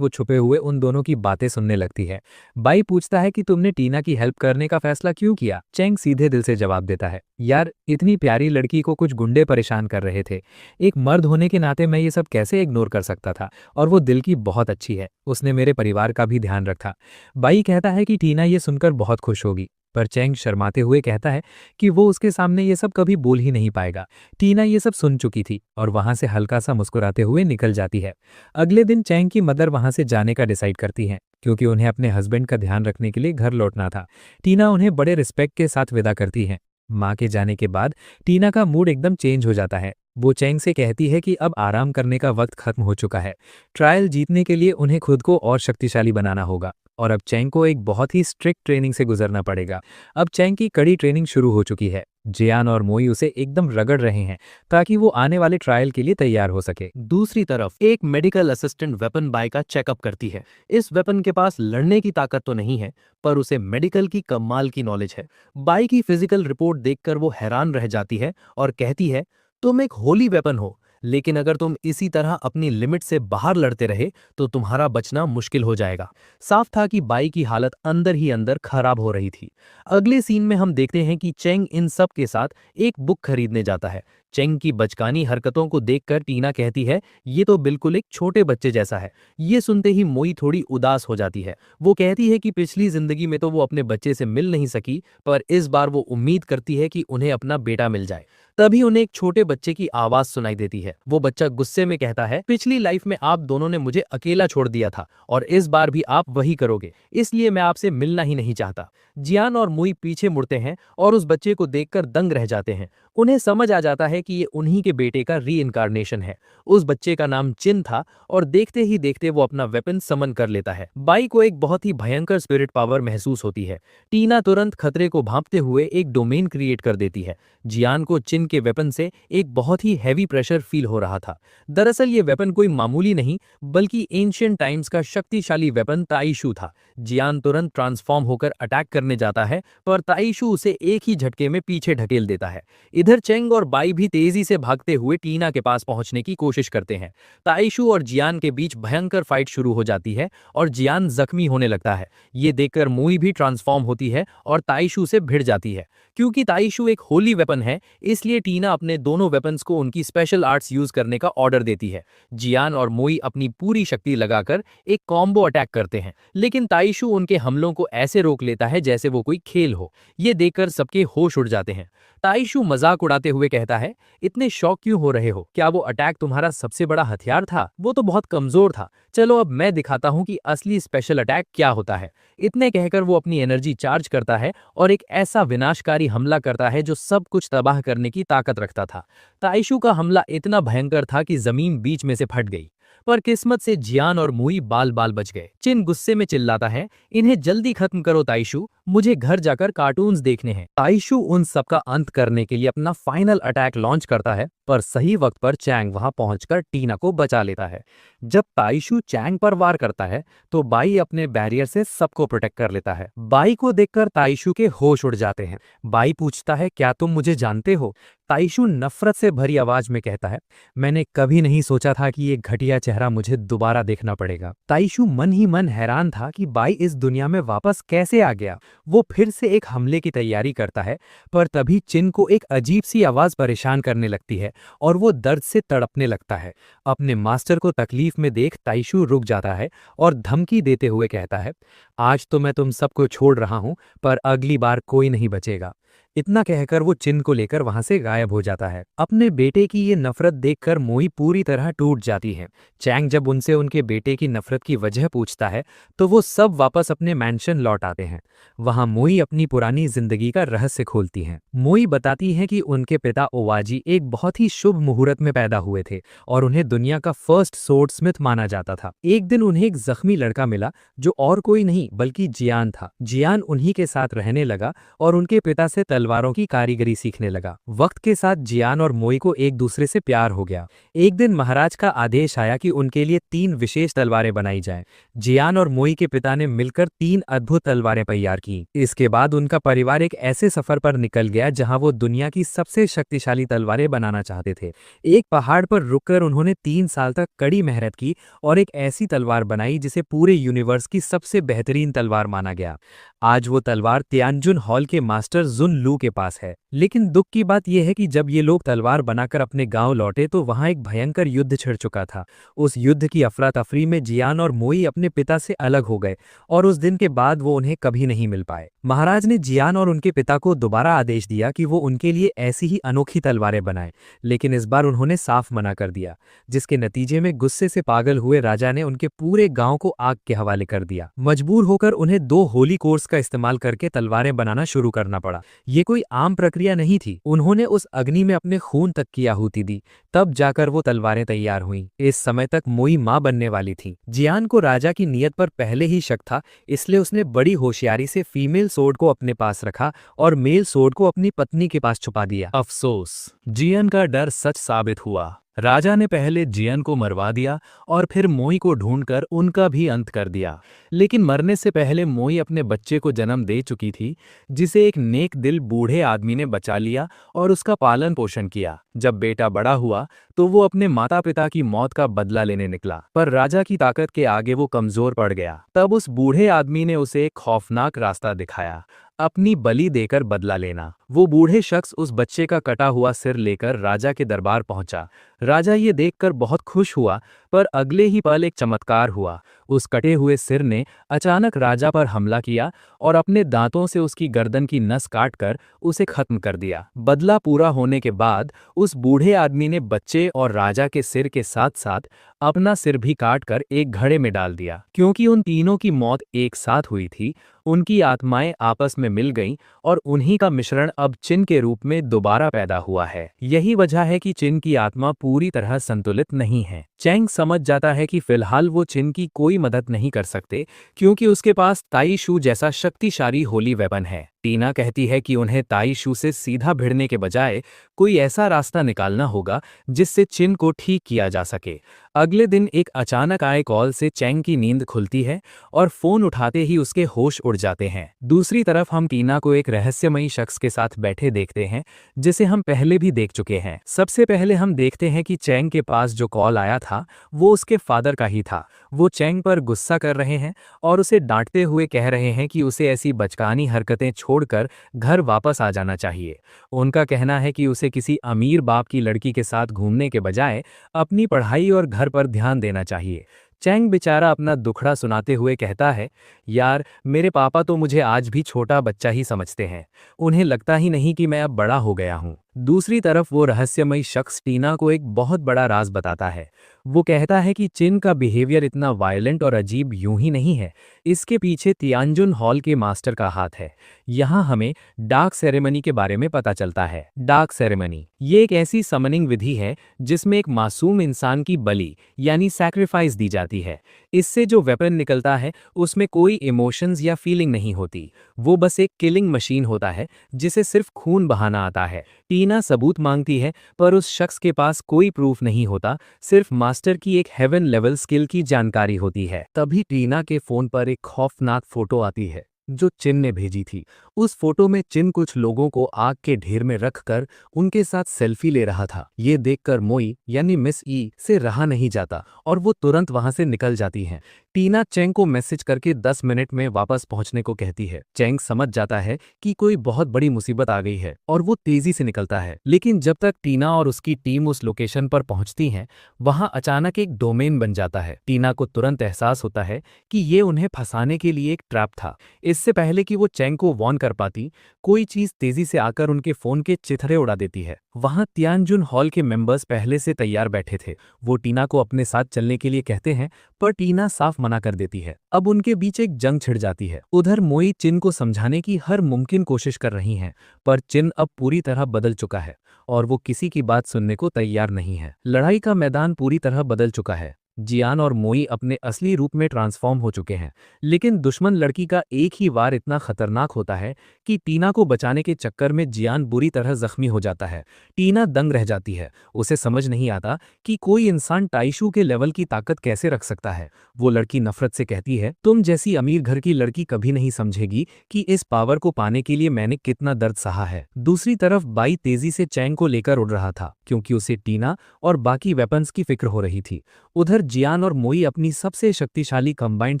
वो छुपे हुए उन दोनों की बातें सुनने लगती है। बाई पूछता है कि तुमने टीना की हेल्प करने का फैसला क्यों किया। चैंग सीधे दिल से जवाब देता है, यार इतनी प्यारी लड़की को कुछ गुंडे परेशान कर रहे थे। एक मर्द होने के नाते मैं ये सब कैसे इग्नोर कर सकता था, और वो दिल की बहुत अच्छी है, उसने मेरे परिवार का भी ध्यान रखा। बाई कहता है कि टीना ये सुनकर बहुत खुश होगी, पर चैंग शर्माते हुए कहता है कि वो उसके सामने ये सब कभी बोल ही नहीं पाएगा। टीना ये सब सुन चुकी थी और वहां से हल्का सा मुस्कुराते हुए निकल जाती है। अगले दिन चैंग की मदर वहां से जाने का डिसाइड करती हैं, क्योंकि उन्हें अपने हस्बैंड का ध्यान रखने के लिए घर लौटना था। टीना उन्हें बड़े रिस्पेक्ट के साथ विदा करती है। माँ के जाने के बाद टीना का मूड एकदम चेंज हो जाता है। वो चैंग से कहती है कि अब आराम करने का वक्त खत्म हो चुका है। ट्रायल जीतने के लिए उन्हें खुद को और शक्तिशाली बनाना होगा और अब चैंग को एक बहुत ही स्ट्रिक्ट ट्रेनिंग से गुजरना पड़ेगा। अब चैंग की कड़ी ट्रेनिंग शुरू हो चुकी है। जियान और मोई उसे एकदम रगड़ रहे हैं ताकि वो आने वाले ट्रायल के लिए तैयार हो सके। दूसरी तरफ एक मेडिकल असिस्टेंट वेपन बाय का चेकअप करती है। इस वेपन के पास लड़ने की ताकत तो नहीं है, पर उसे मेडिकल की कमाल की नॉलेज है। बाई की फिजिकल रिपोर्ट देखकर वो हैरान रह जाती है और कहती है, तुम एक होली वेपन हो, लेकिन अगर तुम इसी तरह अपनी लिमिट से बाहर लड़ते रहे तो तुम्हारा बचना मुश्किल हो जाएगा। साफ था कि बाई की हालत अंदर ही अंदर खराब हो रही थी। अगले सीन में हम देखते हैं कि चेंग इन सब के साथ एक बुक खरीदने जाता है। चेंग की बचकानी हरकतों को देखकर टीना कहती है, ये तो बिल्कुल एक छोटे बच्चे जैसा है। ये सुनते ही मोई थोड़ी उदास हो जाती है। वो कहती है कि पिछली जिंदगी में तो वो अपने बच्चे से मिल नहीं सकी, पर इस बार वो उम्मीद करती है कि उन्हें अपना बेटा मिल जाए। तभी उन्हें एक छोटे बच्चे की आवाज सुनाई देती है। वो बच्चा गुस्से में कहता है, पिछली लाइफ में आप दोनों ने मुझे अकेला छोड़ दिया था और इस बार भी आप वही करोगे, इसलिए मैं आपसे मिलना ही नहीं चाहता। जियान और मुई पीछे मुड़ते हैं और उस बच्चे को देखकर दंग रह जाते हैं। उन्हें समझ आ जाता है कि ये उन्हीं के बेटे का रीइंकार्नेशन है। उस बच्चे का नाम चिन था और देखते ही देखते वो अपना वेपन समन कर लेता है। बाई को एक बहुत ही भयंकर स्पिरिट पावर महसूस होती है। टीना तुरंत खतरे को भांपते हुए एक डोमेन क्रिएट कर देती है। जियान को चिन के वेपन से एक बहुत ही हैवी प्रेशर फील हो रहा था। दरअसल ये वेपन कोई मामूली नहीं बल्कि एंशिएंट टाइम्स का शक्तिशाली वेपन ताइशू था। जियान तुरंत ट्रांसफॉर्म होकर अटैक करने जाता है, पर ताइशू उसे एक ही झटके में पीछे ढकेल देता है। इधर चेंग और बाई भी तेजी से भागते हुए टीना के पास पहुंचने की कोशिश करते हैं। ताइशू और जियान के बीच भयंकर फाइट शुरू हो जाती है और जियान जख्मी होने लगता है। ये देखकर मुई भी ट्रांसफॉर्म होती है और ताइशू से भिड़ जाती है। क्योंकि ताइशू एक होली वेपन है, इसलिए टीना अपने दोनों वेपन्स को उनकी स्पेशल आर्ट्स यूज करने का ऑर्डर देती है। जियान और मुई अपनी पूरी शक्ति लगाकर एक कॉम्बो अटैक करते हैं, लेकिन ताइशू उनके हमलों को ऐसे रोक लेता है जैसे वो कोई खेल हो। ये देखकर सबके होश उड़ जाते हैं। ताइशू मजाक उड़ाते हुए कहता है, इतने शौक क्यों हो रहे हो? क्या वो अटैक तुम्हारा सबसे बड़ा हथियार था? वो तो बहुत कमजोर था। चलो अब मैं दिखाता हूँ कि असली स्पेशल अटैक क्या होता है। इतने कहकर वो अपनी एनर्जी चार्ज करता है और एक ऐसा विनाशकारी हमला करता है जो सब कुछ तबाह करने की ताकत रखता था। ताइशू का हमला इतना भयंकर था कि जमीन बीच में से फट गई, पर किस्मत से जियान और मुई बाल बाल बच गए। चिन गुस्से में चिल्लाता है, इन्हें जल्दी खत्म करो ताइशू, मुझे घर जाकर कार्टून्स देखने हैं। ताइशू उन सबका अंत करने के लिए अपना फाइनल अटैक लॉन्च करता है पर सही वक्त पर चैंग वहां पहुंचकर टीना को बचा लेता है। जब ताइशू चैंग पर वार करता है तो बाई अपने बैरियर से सबको प्रोटेक्ट कर लेता है। बाई को देखकर ताइशू के होश उड़ जाते हैं। बाई पूछता है, क्या तुम मुझे जानते हो? ताइशू नफरत से भरी आवाज में कहता है, मैंने कभी नहीं सोचा था कि ये घटिया चेहरा मुझे दोबारा देखना पड़ेगा। ताइशू मन ही मन हैरान था कि बाई इस दुनिया में वापस कैसे आ गया। वो फिर से एक हमले की तैयारी करता है, पर तभी चिन को एक अजीब सी आवाज परेशान करने लगती है और वो दर्द से तड़पने लगता है। अपने मास्टर को तकलीफ में देख ताइशू रुक जाता है और धमकी देते हुए कहता है, आज तो मैं तुम सबको छोड़ रहा हूं, पर अगली बार कोई नहीं बचेगा। इतना कहकर वो चिन को लेकर वहां से गायब हो जाता है। अपने बेटे की ये नफरत देखकर मोई पूरी तरह टूट जाती है। चैंग जब उनसे उनके बेटे की नफरत की वजह पूछता है तो वो सब वापस अपने मैंशन लौट आते हैं। वहां मोई अपनी पुरानी जिंदगी का रहस्य खोलती हैं। मोई बताती हैं कि उनके पिता ओवाजी एक बहुत ही शुभ मुहूर्त में पैदा हुए थे और उन्हें दुनिया का फर्स्ट स्वॉर्ड स्मिथ माना जाता था। एक दिन उन्हें एक जख्मी लड़का मिला जो और कोई नहीं बल्कि जियान था। जियान उन्हीं के साथ रहने लगा और उनके पिता से तलवारों की कारीगरी सीखने लगा। वक्त के साथ जियान और मोई को एक दूसरे से प्यार हो गया। एक दिन महाराज का आदेश आया कि उनके लिए 3 विशेष तलवारें बनाई जाएं। जियान और मोई के पिता ने मिलकर 3 अद्भुत तलवारें तैयार की। इसके बाद उनका परिवार एक ऐसे सफर पर निकल गया जहां वो दुनिया की सबसे शक्तिशाली तलवारें बनाना चाहते थे। एक पहाड़ पर रुककर उन्होंने 3 साल तक कड़ी मेहनत की और एक ऐसी तलवार बनाई जिसे पूरे यूनिवर्स की सबसे बेहतरीन तलवार माना गया। आज वो तलवार तियानजुन हॉल के मास्टर जुन लू के पास है। लेकिन दुख की बात यह है कि जब ये लोग तलवार बनाकर अपने गांव लौटे तो वहां एक भयंकर युद्ध छिड़ चुका था। उस युद्ध की अफरा तफरी में जियान और मोई अपने पिता से अलग हो गए और उस दिन के बाद वो उन्हें कभी नहीं मिल पाए। महाराज ने जियान और उनके पिता को दोबारा आदेश दिया कि वो उनके लिए ऐसी ही अनोखी तलवारें बनाएं, लेकिन इस बार उन्होंने साफ मना कर दिया, जिसके नतीजे में गुस्से से पागल हुए राजा ने उनके पूरे गांव को आग के हवाले कर दिया। मजबूर होकर उन्हें 2 होली कोर्स का इस्तेमाल करके तलवारें बनाना शुरू करना पड़ा। ये कोई आम प्रक्रिया नहीं थी। उन्होंने उस अग्नि में अपने खून तक की आहुति दी, तब जाकर वो तलवारें तैयार हुईं। इस समय तक मोई मां बनने वाली थी। जियान को राजा की नीयत पर पहले ही शक था, इसलिए उसने बड़ी होशियारी से फीमेल सोर्ड को अपने पास रखा और मेल सोर्ड को अपनी पत्नी के पास छुपा दिया। अफसोस, जियान का डर सच साबित हुआ। राजा ने पहले जियन को मरवा दिया और फिर मोई को ढूंढकर उनका भी अंत कर दिया। लेकिन मरने से पहले मोई अपने बच्चे को जन्म दे चुकी थी, जिसे एक नेक दिल बूढ़े आदमी ने बचा लिया और उसका पालन पोषण किया। जब बेटा बड़ा हुआ तो वो अपने माता पिता की मौत का बदला लेने निकला, पर राजा की ताकत के आगे वो कमजोर पड़ गया। तब उस बूढ़े आदमी ने उसे एक खौफनाक रास्ता दिखाया, अपनी बलि देकर बदला लेना। वो बूढ़े शख्स उस बच्चे का कटा हुआ सिर लेकर राजा के दरबार पहुंचा। राजा ये देखकर बहुत खुश हुआ, पर अगले ही पल एक चमत्कार हुआ। उस कटे हुए सिर ने अचानक राजा पर हमला किया और अपने दांतों से उसकी गर्दन की नस काटकर उसे खत्म कर दिया। बदला पूरा होने के बाद उस बूढ़े आदमी ने बच्चे और राजा के सिर के साथ साथ अपना सिर भी काटकर एक घड़े में डाल दिया। क्योंकि उन तीनों की मौत एक साथ हुई थी, उनकी आत्माएं आपस में मिल गईं और उन्हीं का मिश्रण अब चिन के रूप में दोबारा पैदा हुआ है। यही वजह है कि चिन की आत्मा पूरी तरह संतुलित नहीं है। चैंग समझ जाता है कि फिलहाल वो चिन की कोई मदद नहीं कर सकते, क्योंकि उसके पास ताई शू जैसा शक्तिशाली होली वेपन है। टीना कहती है कि उन्हें ताई शू से सीधा भिड़ने के बजाय कोई ऐसा रास्ता निकालना होगा जिससे चिन को ठीक किया जा सके। अगले दिन एक अचानक आए कॉल से चैंग की नींद खुलती है और फोन उठाते ही उसके होश उड़ जाते हैं। दूसरी तरफ हम टीना को एक रहस्यमयी शख्स के साथ बैठे देखते हैं, जिसे हम पहले भी देख चुके हैं। सबसे पहले हम देखते हैं कि चैंग के पास जो कॉल आया था वो उसके फादर का ही था। वो चैंग पर गुस्सा कर रहे हैं और उसे डांटते हुए कह रहे हैं कि उसे ऐसी बचकानी हरकतें छोड़कर घर वापस आ जाना चाहिए। उनका कहना है कि उसे किसी अमीर बाप की लड़की के साथ घूमने के बजाय अपनी पढ़ाई और घर पर ध्यान देना चाहिए। चैंग बेचारा अपना दुखड़ा सुनाते हुए कहता है, यार मेरे पापा तो मुझे आज भी छोटा बच्चा ही समझते हैं। उन्हें लगता ही नहीं कि मैं अब बड़ा हो गया हूँ। दूसरी तरफ वो रहस्यमयी शख्स टीना को एक बहुत बड़ा राज बताता है। वो कहता है कि चिन का बिहेवियर इतना वायलेंट और अजीब यूं ही नहीं है, इसके पीछे तियानजुन हॉल के मास्टर का हाथ है। यहाँ हमें डार्क सेरेमनी के बारे में पता चलता है। डार्क सेरेमनी ये एक ऐसी समनिंग विधि है जिसमें एक मासूम इंसान की बलि यानी सैक्रिफाइस दी जाती है। इससे जो वेपन निकलता है उसमें कोई इमोशंस या फीलिंग नहीं होती, वो बस एक किलिंग मशीन होता है जिसे सिर्फ खून बहाना आता है। टीना सबूत मांगती है, पर उस शख्स के पास कोई प्रूफ नहीं होता, सिर्फ मास्टर की एक हेवन लेवल स्किल की जानकारी होती है। तभी टीना के फोन पर एक खौफनाक फोटो आती है जो चिन ने भेजी थी। उस फोटो में चिन कुछ लोगों को आग के ढेर में रखकर उनके साथ सेल्फी ले रहा था। ये देखकर मोई यानी मिस ई से रहा नहीं जाता और वो तुरंत वहां से निकल जाती हैं। टीना चेंग को मैसेज करके 10 मिनट में वापस पहुंचने को कहती है। चेंग समझ जाता है कि कोई बहुत बड़ी मुसीबत आ गई है और वो तेजी से निकलता है। लेकिन जब तक टीना और उसकी टीम उस लोकेशन पर पहुंचती हैं, वहां अचानक एक डोमेन बन जाता है। टीना को तुरंत एहसास होता है कि ये उन्हें फंसाने के लिए एक ट्रैप था। इससे पहले कि वो चेंग को वॉर्न कर पाती, कोई चीज तेजी से आकर उनके फोन के चिथड़े उड़ा देती है। वहां तियानजुन हॉल के मेंबर्स पहले से तैयार बैठे थे। वो टीना को अपने साथ चलने के लिए कहते हैं, पर टीना साफ मना कर देती है। अब उनके बीच एक जंग छिड़ जाती है। उधर मोई चिन को समझाने की हर मुमकिन कोशिश कर रही हैं, पर चिन अब पूरी तरह बदल चुका है और वो किसी की बात सुनने को तैयार नहीं है। लड़ाई का मैदान पूरी तरह बदल चुका है। जियान और मोई अपने असली रूप में ट्रांसफॉर्म हो चुके हैं, लेकिन दुश्मन लड़की का एक ही वार इतना खतरनाक होता है कि टीना को बचाने के चक्कर में जियान बुरी तरह जख्मी हो जाता है। टीना दंग रह जाती है। उसे समझ नहीं आता कि कोई इंसान टाइशू के लेवल की ताकत कैसे रख सकता है। वो लड़की नफरत से कहती है, तुम जैसी अमीर घर की लड़की कभी नहीं समझेगी कि इस पावर को पाने के लिए मैंने कितना दर्द सहा है। दूसरी तरफ बाई तेजी से चैंग को लेकर उड़ रहा था, क्योंकि उसे टीना और बाकी वेपन्स की फिक्र हो रही थी। उधर जियान और मोई अपनी सबसे शक्तिशाली कंबाइंड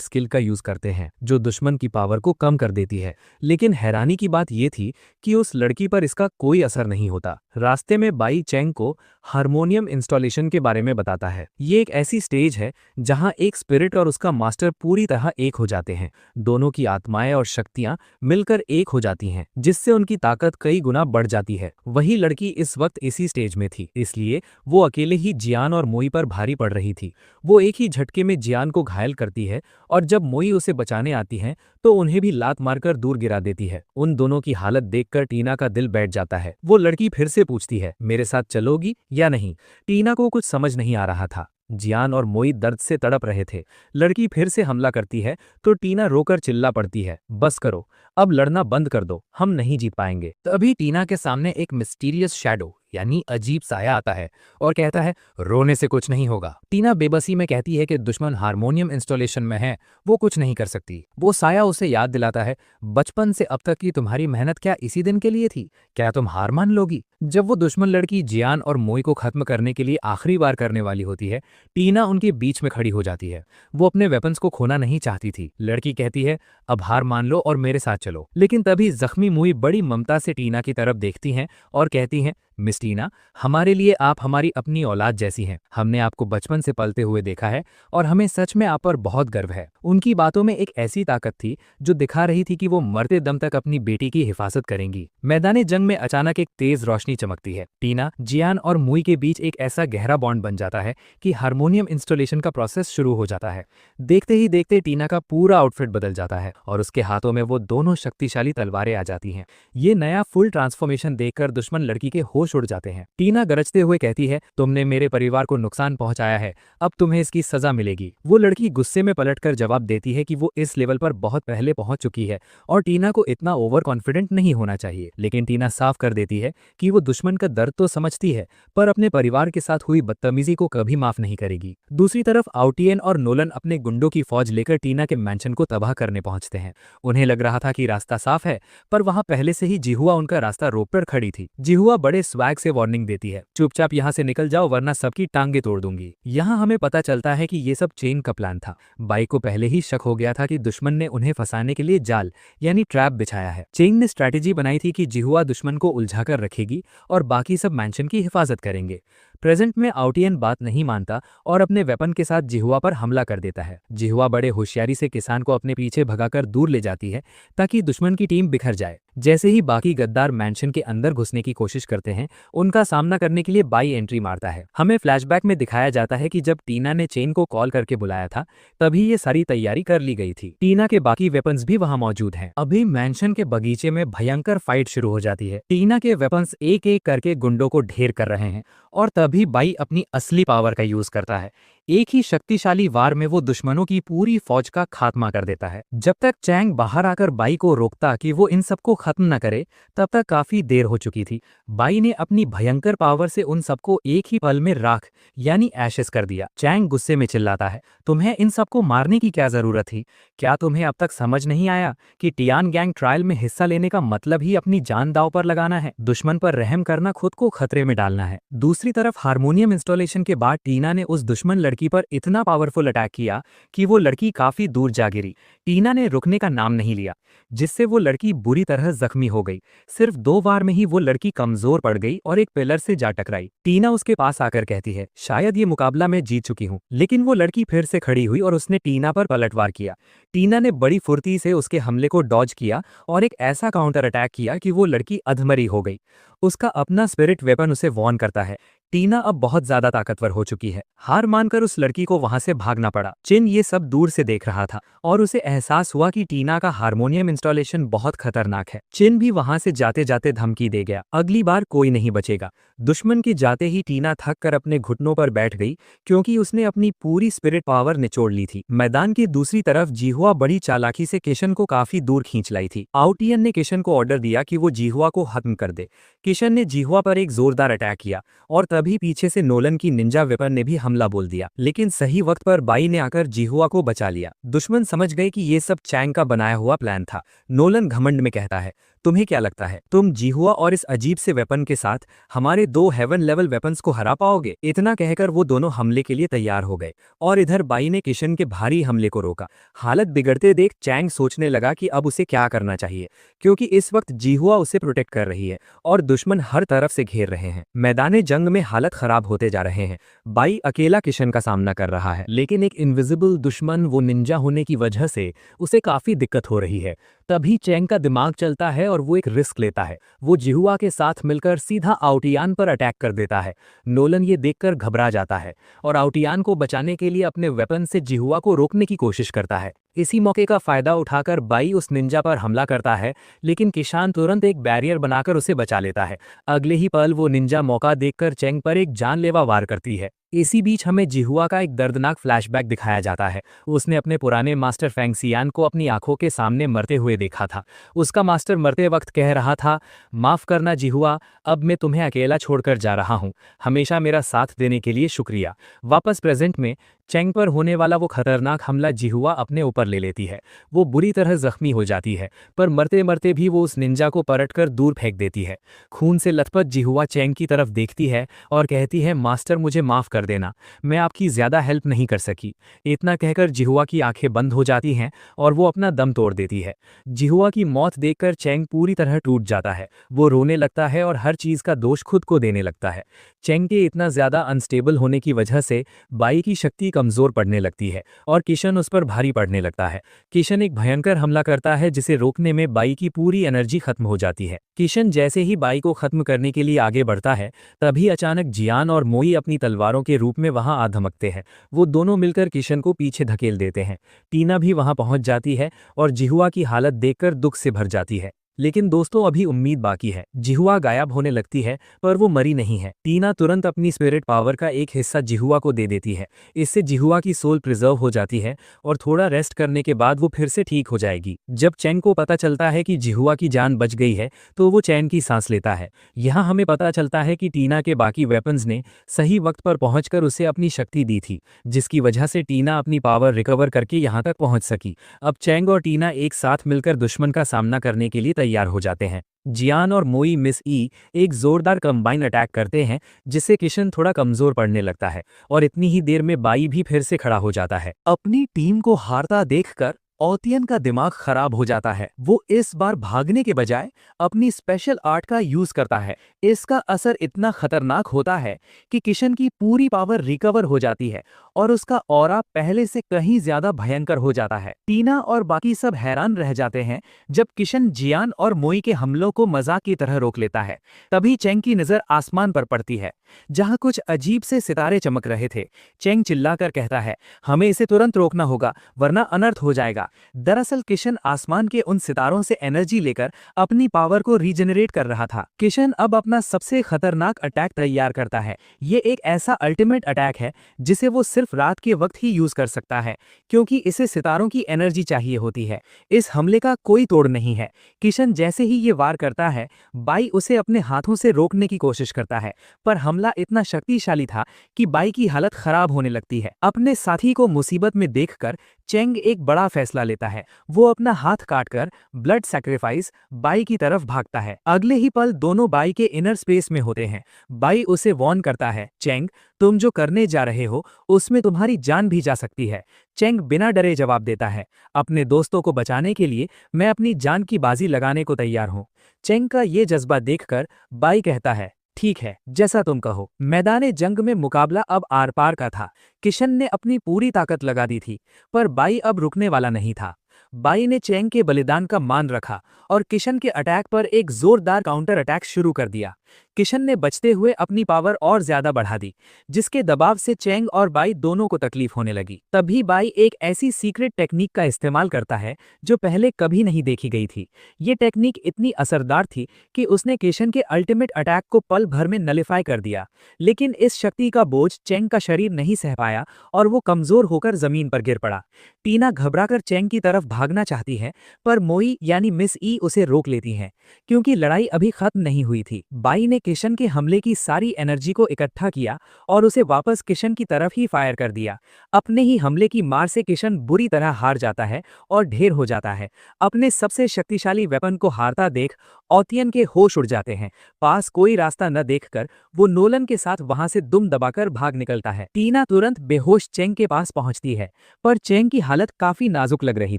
स्किल का यूज करते हैं, जो दुश्मन की पावर को कम कर देती है। लेकिन हैरानी की बात यह थी कि उस लड़की पर इसका कोई असर नहीं होता। रास्ते में बाई चैंग को हारमोनियम इंस्टॉलेशन के बारे में बताता है। ये एक ऐसी स्टेज है जहां एक स्पिरिट और उसका मास्टर पूरी तरह एक हो जाते हैं। दोनों की आत्माएं और शक्तियां मिलकर एक हो जाती हैं, जिससे उनकी ताकत कई गुना बढ़ जाती है। वही लड़की इस वक्त इसी स्टेज में थी, इसलिए वो अकेले ही जियान और मोई पर भारी पड़ रही थी। वो एक ही झटके में जियान को घायल करती है और जब मोई उसे बचाने आती है तो उन्हें भी लात मारकर दूर गिरा देती है। उन दोनों की हालत देखकर टीना का दिल बैठ जाता है। वो लड़की फिर से पूछती है, मेरे साथ चलोगी या नहीं? टीना को कुछ समझ नहीं आ रहा था। जियान और मोई दर्द से तड़प रहे थे। लड़की फिर से हमला करती है तो टीना रोकर चिल्ला पड़ती है, बस करो, अब लड़ना बंद कर दो, हम नहीं जीत पाएंगे। तभी टीना के सामने एक मिस्टीरियस शैडो यानी अजीब साया आता है और कहता है, रोने से कुछ नहीं होगा। टीना बेबसी में कहती है कि दुश्मन हारमोनियम इंस्टॉलेशन में है, वो कुछ नहीं कर सकती। वो साया उसे याद दिलाता है, बचपन से अब तक की तुम्हारी मेहनत क्या इसी दिन के लिए थी? क्या तुम हार मान लोगी? जब वो दुश्मन लड़की जियान और मोई को खत्म करने के लिए आखिरी बार करने वाली होती है, टीना उनके बीच में खड़ी हो जाती है। वो अपने वेपन्स को खोना नहीं चाहती थी। लड़की कहती है, अब हार मान लो और मेरे साथ चलो। लेकिन तभी जख्मी मोई बड़ी ममता से टीना की तरफ देखती हैं और कहती हैं, मिस टीना, हमारे लिए आप हमारी अपनी औलाद जैसी हैं। हमने आपको बचपन से पलते हुए देखा है और हमें सच में आप पर बहुत गर्व है। उनकी बातों में एक ऐसी ताकत थी जो दिखा रही थी कि वो मरते दम तक अपनी बेटी की हिफाजत करेंगी। मैदाने जंग में अचानक एक तेज रोशनी चमकती है। टीना, जियान और मुई के बीच एक ऐसा गहरा बॉन्ड बन जाता है कि हारमोनियम इंस्टॉलेशन का प्रोसेस शुरू हो जाता है। देखते ही देखते टीना का पूरा आउटफिट बदल जाता है और उसके हाथों में वो दोनों शक्तिशाली तलवारें आ जाती हैं। ये नया फुल ट्रांसफॉर्मेशन देखकर दुश्मन लड़की के होश उड़ जाते हैं। टीना गरजते हुए कहती है, तुमने मेरे परिवार को नुकसान पहुंचाया है, अब तुम्हें इसकी सजा मिलेगी। वो लड़की गुस्से में पलटकर जवाब देती है कि वो इस लेवल पर बहुत पहले पहुंच चुकी है और टीना को इतना ओवर कॉन्फिडेंट नहीं होना चाहिए। लेकिन टीना साफ कर देती है कि वो दुश्मन का दर्द तो समझती है, पर अपने परिवार के साथ हुई बदतमीजी को कभी माफ नहीं करेगी। दूसरी तरफ आउटियन और नोलन अपने गुंडों की फौज लेकर टीना के मैंशन को तबाह करने पहुंचते हैं। उन्हें लग रहा था कि रास्ता साफ है, पर वहां पहले से ही जिहुआ उनका रास्ता रोककर खड़ी थी। जिहुआ बड़े स्वैग से वार्निंग देती है, चुपचाप यहाँ से निकल जाओ वरना सबकी टांगे तोड़ दूंगी। यहाँ हमें पता चलता है कि ये सब चेन का प्लान था। बाई को पहले ही शक हो गया था कि दुश्मन ने उन्हें फंसाने के लिए जाल यानी ट्रैप बिछाया है। चेन ने स्ट्रैटेजी बनाई थी कि जिहुआ दुश्मन को उलझाकर रखेगी और बाकी सब मैंशन की हिफाजत करेंगे। प्रेजेंट में आउटियन बात नहीं मानता और अपने वेपन के साथ जिहुआ पर हमला कर देता है। जिहुआ बड़े होशियारी से किसान को अपने पीछे भगाकर दूर ले जाती है ताकि दुश्मन की टीम बिखर जाए। जैसे ही बाकी गद्दार मैंशन के अंदर घुसने की कोशिश करते हैं, उनका सामना करने के लिए बाई एंट्री मारता है। हमें फ्लैशबैक में दिखाया जाता है कि जब टीना ने चेन को कॉल करके बुलाया था, तभी ये सारी तैयारी कर ली गई थी। टीना के बाकी वेपन्स भी वहां मौजूद हैं। अभी मैंशन के बगीचे में भयंकर फाइट शुरू हो जाती है। टीना के वेपन्स एक एक करके गुंडों को ढेर कर रहे हैं और तभी बाई अपनी असली पावर का यूज करता है। एक ही शक्तिशाली वार में वो दुश्मनों की पूरी फौज का खात्मा कर देता है। जब तक चैंग बाहर आकर बाई को रोकता कि वो इन सबको खत्म न करे, तब तक काफी देर हो चुकी थी। बाई ने अपनी भयंकर पावर से उन सबको एक ही पल में राख यानी एशेस कर दिया। चैंग गुस्से में चिल्लाता है, तुम्हें इन सबको मारने की क्या जरूरत थी? क्या तुम्हें अब तक समझ नहीं आया कि टियान गैंग ट्रायल में हिस्सा लेने का मतलब ही अपनी जान दांव पर लगाना है? दुश्मन पर रहम करना खुद को खतरे में डालना है। दूसरी तरफ हारमोनियम इंस्टॉलेशन के बाद टीना ने उस दुश्मन लड़की पर इतना पावरफुल अटैक किया कि वो लड़की काफी दूर जा गिरी। टीना ने रुकने का नाम नहीं लिया, जिससे वो लड़की बुरी तरह जख्मी हो गई। सिर्फ 2 बार में ही वो लड़की कमजोर पड़ गई और एक पिलर से जा टकराई। टीना उसके पास आकर कहती है, शायद ये मुकाबला मैं जीत चुकी हूँ। लेकिन वो लड़की फिर से खड़ी हुई और उसने टीना पर पलटवार किया। टीना ने बड़ी फुर्ती से उसके हमले को डॉज किया और एक ऐसा काउंटर अटैक किया कि वो लड़की अधमरी हो गई। उसका अपना स्पिरिट वेपन उसे वॉर्न करता है। टीना अब बहुत ज्यादा ताकतवर हो चुकी है। हार मानकर उस लड़की को वहां से भागना पड़ा। चिन ये सब दूर से देख रहा था और उसे एहसास हुआ कि टीना का हारमोनियम इंस्टॉलेशन बहुत खतरनाक है। चिन भी वहां से जाते जाते धमकी दे गया, अगली बार कोई नहीं बचेगा। दुश्मन के जाते ही टीना थक कर अपने घुटनों पर बैठ गई, क्योंकि उसने अपनी पूरी स्पिरिट पावर निचोड़ ली थी। मैदान की दूसरी तरफ जीहुआ बड़ी चालाकी से किशन को काफी दूर खींच लाई थी। आउटियन ने किशन को ऑर्डर दिया कि वो जीहुआ को खत्म कर दे। किशन ने जीहुआ पर एक जोरदार अटैक किया और तभी पीछे से नोलन की निंजा वेपन ने भी हमला बोल दिया। लेकिन सही वक्त पर बाई ने आकर जीहुआ को बचा लिया। दुश्मन समझ गए कि ये सब चैंग का बनाया हुआ प्लान था। नोलन घमंड में कहता है, तुम्हें क्या लगता है तुम जीहुआ और इस अजीब से वेपन के साथ हमारे 2 हेवन लेवल वेपन्स को हरा पाओगे? इतना कहकर वो दोनों हमले के लिए तैयार हो गए और इधर बाई ने किशन के भारी हमले को रोका। हालत बिगड़ते देख चैंग सोचने लगा कि अब उसे क्या करना चाहिए, क्योंकि इस वक्त जीहुआ उसे प्रोटेक्ट कर रही है और दुश्मन हर तरफ से घेर रहे हैं। मैदाने जंग में हालत खराब होते जा रहे हैं। बाई अकेला किशन का सामना कर रहा है, लेकिन एक इनविजिबल दुश्मन वो निंजा होने की वजह से उसे काफी दिक्कत हो रही है। तभी चैंग का दिमाग चलता है और वो एक रिस्क लेता है। वो जिहुआ के साथ मिलकर सीधा आउटियान पर अटैक कर देता है। नोलन ये देखकर घबरा जाता है और आउटियान को बचाने के लिए अपने वेपन से जिहुआ को रोकने की कोशिश करता है। इसी मौके का फायदा उठाकर बाई उस निंजा पर हमला करता है, लेकिन किशान तुरंत एक बैरियर बनाकर उसे बचा लेता है। अगले ही पल वो निंजा मौका देखकर चैंग पर एक जानलेवा वार करती है। इसी बीच हमें जिहुआ का एक दर्दनाक फ्लैशबैक दिखाया जाता है। उसने अपने पुराने मास्टर फेंगसियान को अपनी आंखों के सामने मरते हुए देखा था। उसका मास्टर मरते वक्त कह रहा था, माफ करना जिहुआ, अब मैं तुम्हें अकेला छोड़कर जा रहा हूँ। हमेशा मेरा साथ देने के लिए शुक्रिया। वापस प्रेजेंट में चैंग पर होने वाला वो खतरनाक हमला जिहुआ अपने ऊपर ले लेती है। वो बुरी तरह जख्मी हो जाती है, पर मरते मरते भी वो उस निंजा को पलटकर दूर फेंक देती है। खून से लथपथ जिहुआ चैंग की तरफ देखती है और कहती है, मास्टर मुझे माफ कर देना, मैं आपकी ज्यादा हेल्प नहीं कर सकी। इतना कहकर जिहुआ की आंखें बंद हो जाती हैं और वो अपना दम तोड़ देती है। जिहुआ की मौत देखकर चैंग पूरी तरह टूट जाता है। वो रोने लगता है और हर चीज का दोष खुद को देने लगता है। चैंग के इतना ज्यादा अनस्टेबल होने की वजह से बाई की शक्ति कमजोर पड़ने लगती है और किशन उस पर भारी पड़ने लगता है। किशन एक भयंकर हमला करता है, जिसे रोकने में बाई की पूरी एनर्जी खत्म हो जाती है। किशन जैसे ही बाई को खत्म करने के लिए आगे बढ़ता है, तभी अचानक जियान और मोई अपनी तलवारों के रूप में वहां आ धमकते हैं। वो दोनों मिलकर किशन को पीछे धकेल देते हैं। टीना भी वहां पहुंच जाती है और जिहुआ की हालत देखकर दुख से भर जाती है। लेकिन दोस्तों, अभी उम्मीद बाकी है। जिहुआ गायब होने लगती है, पर वो मरी नहीं है। टीना तुरंत अपनी स्पिरिट पावर का एक हिस्सा जिहुआ को दे देती है। इससे जिहुआ की सोल प्रिजर्व हो जाती है और थोड़ा रेस्ट करने के बाद वो फिर से ठीक हो जाएगी। जब चैन को पता चलता है कि जिहुआ की जान बच गई है, तो वो चैन की सांस लेता है। यहाँ हमें पता चलता है कि टीना के बाकी वेपन्स ने सही वक्त पर पहुंचकर उसे अपनी शक्ति दी थी, जिसकी वजह से टीना अपनी पावर रिकवर करके यहाँ तक पहुंच सकी। अब चैंग और टीना एक साथ मिलकर दुश्मन का सामना करने के लिए तैयार हो जाते हैं। जियान और मोई मिस ई एक जोरदार कंबाइन अटैक करते हैं, जिससे किशन थोड़ा कमजोर पड़ने लगता है और इतनी ही देर में बाई भी फिर से खड़ा हो जाता है। अपनी टीम को हारता देखकर ओतियन का दिमाग खराब हो जाता है। वो इस बार भागने के बजाय अपनी स्पेशल आर्ट का यूज करता है। इसका असर इतना खतरनाक होता है कि किशन की पूरी पावर रिकवर हो जाती है और उसका ऑरा पहले से कहीं ज्यादा भयंकर हो जाता है। टीना और बाकी सब हैरान रह जाते हैं जब किशन जियान और मोई के हमलों को मजाक की तरह रोक लेता है। तभी चेंग की नजर आसमान पर पड़ती है, जहां कुछ अजीब से सितारे चमक रहे थे। चेंग चिल्लाकर कहता है, हमें इसे तुरंत रोकना होगा, वरना अनर्थ हो जाएगा। दरअसल किशन आसमान के उन सितारों से एनर्जी लेकर अपनी पावर को रीजनरेट कर रहा था। किशन अब अपना सबसे खतरनाक अटैक तैयार करता है। ये एक ऐसा अल्टीमेट अटैक है जिसे वो सिर्फ रात के वक्त ही यूज कर सकता है, क्योंकि इसे सितारों की एनर्जी चाहिए होती है। इस हमले का कोई तोड़ नहीं है। किशन जैसे ही ये वार करता है, बाई उसे अपने हाथों से रोकने की कोशिश करता है, पर हमला इतना शक्तिशाली था कि बाई की हालत खराब होने लगती है। अपने साथी को मुसीबत में देखकर चेंग एक बड़ा फैसला लेता है। वो अपना हाथ काटकर ब्लड सैक्रिफाइस बाई की तरफ भागता है। अगले ही पल दोनों बाई के इनर स्पेस में होते हैं। बाई उसे वॉर्न करता है, चेंग, तुम जो करने जा रहे हो उसमें तुम्हारी जान भी जा सकती है। चेंग बिना डरे जवाब देता है, अपने दोस्तों को बचाने के लिए मैं अपनी जान की बाजी लगाने को तैयार हूँ। चेंग का ये जज्बा देखकर बाई कहता है, ठीक है, जैसा तुम कहो। मैदाने जंग में मुकाबला अब आर पार का था। किशन ने अपनी पूरी ताकत लगा दी थी, पर बाई अब रुकने वाला नहीं था। बाई ने चेंग के बलिदान का मान रखा और किशन के अटैक पर एक जोरदार काउंटर अटैक शुरू कर दिया। किशन ने बचते हुए अपनी पावर और ज्यादा बढ़ा दी, जिसके दबाव से चेंग और बाई दोनों को तकलीफ होने लगी। तभी बाई एक ऐसी सीक्रेट टेक्निक का इस्तेमाल करता है जो पहले कभी नहीं देखी गई थी। ये टेक्निक इतनी असरदार थी कि उसने किशन के अल्टीमेट अटैक को पल भर में नलिफाई कर दिया। लेकिन इस शक्ति का बोझ चेंग का शरीर नहीं सह पाया और वो कमजोर होकर जमीन पर गिर पड़ा। टीना घबराकर चेंग की तरफ भागना चाहती है, पर मोई यानी मिस ई उसे रोक लेती हैं, क्योंकि लड़ाई अभी खत्म नहीं हुई थी। बाई ने किशन के हमले की सारी एनर्जी को इकट्ठा किया और उसे वापस किशन की तरफ ही फायर कर दिया। अपने ही हमले की मार से किशन बुरी तरह हार जाता है और ढेर हो जाता है। अपने सबसे शक्तिशाली वेपन को हारता देख ऑतियन के होश उड़ जाते हैं। पास कोई रास्ता न देखकर वो नोलन के साथ वहां से दुम दबाकर भाग निकलता है। टीना तुरंत बेहोश चेंग के पास पहुंचती है, पर चेंग की हालत काफी नाजुक लग रही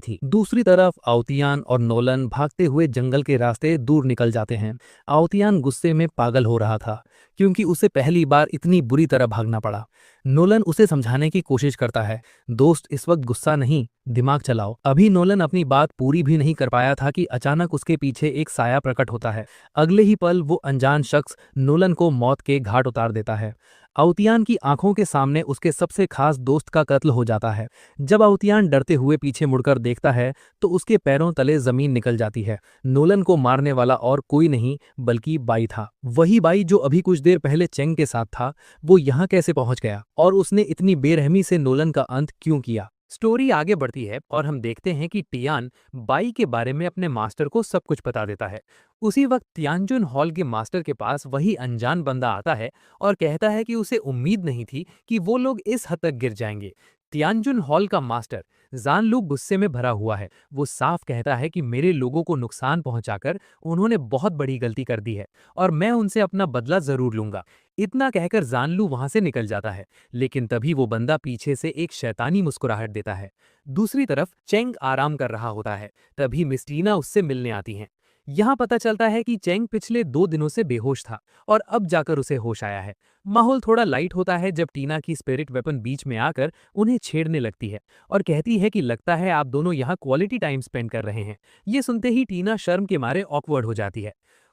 थी। दूसरी तरफ आउतियान और नोलन भागते हुए जंगल के रास्ते दूर निकल जाते हैं। आउतियान गुस्से में पागल हो रहा था, क्योंकि उसे पहली बार इतनी बुरी तरह भागना पड़ा। नोलन उसे समझाने की कोशिश करता है, दोस्त इस वक्त गुस्सा नहीं, दिमाग चलाओ। अभी नोलन अपनी बात पूरी भी नहीं कर पाया था कि अचानक उसके पीछे एक साया प्रकट होता है। अगले ही पल वो अनजान शख्स नोलन को मौत के घाट उतार देता है। आउतियान की आंखों के सामने उसके सबसे खास दोस्त का कत्ल हो जाता है। जब आउतियान डरते हुए पीछे मुड़कर देखता है तो उसके पैरों तले जमीन निकल जाती है। नोलन को मारने वाला और कोई नहीं बल्कि बाई था। वही बाई जो अभी कुछ देर पहले चेंग के साथ था। वो यहाँ कैसे पहुंच गया और उसने इतनी बेरहमी से नोलन का अंत क्यों किया? स्टोरी आगे बढ़ती है और हम देखते हैं कि टियान बाई के बारे में अपने मास्टर को सब कुछ बता देता है। उसी वक्त तियानजुन हॉल के मास्टर के पास वही अनजान बंदा आता है और कहता है कि उसे उम्मीद नहीं थी कि वो लोग इस हद तक गिर जाएंगे। तियानजुन हॉल का मास्टर जानलू गुस्से में भरा हुआ है। वो साफ कहता है कि मेरे लोगों को नुकसान पहुंचाकर उन्होंने बहुत बड़ी गलती कर दी है और मैं उनसे अपना बदला जरूर लूंगा। इतना कहकर जानलू वहां से निकल जाता है, लेकिन तभी वो बंदा पीछे से एक शैतानी मुस्कुराहट देता है। दूसरी तरफ चेंग आराम कर रहा होता है, तभी मिस टीना उससे मिलने आती हैं। यहाँ पता चलता है कि चेंग पिछले 2 दिनों से बेहोश था और अब जाकर उसे होश आया है। माहौल थोड़ा लाइट होता है जब टीना की स्पिरिट वेपन बीच में आकर उन्हें छेड़ने लगती है और कहती है कि लगता है आप दोनों यहाँ क्वालिटी टाइम स्पेंड कर रहे हैं। ये सुनते ही टीना शर्म के मारे ऑकवर्ड हो जाती है।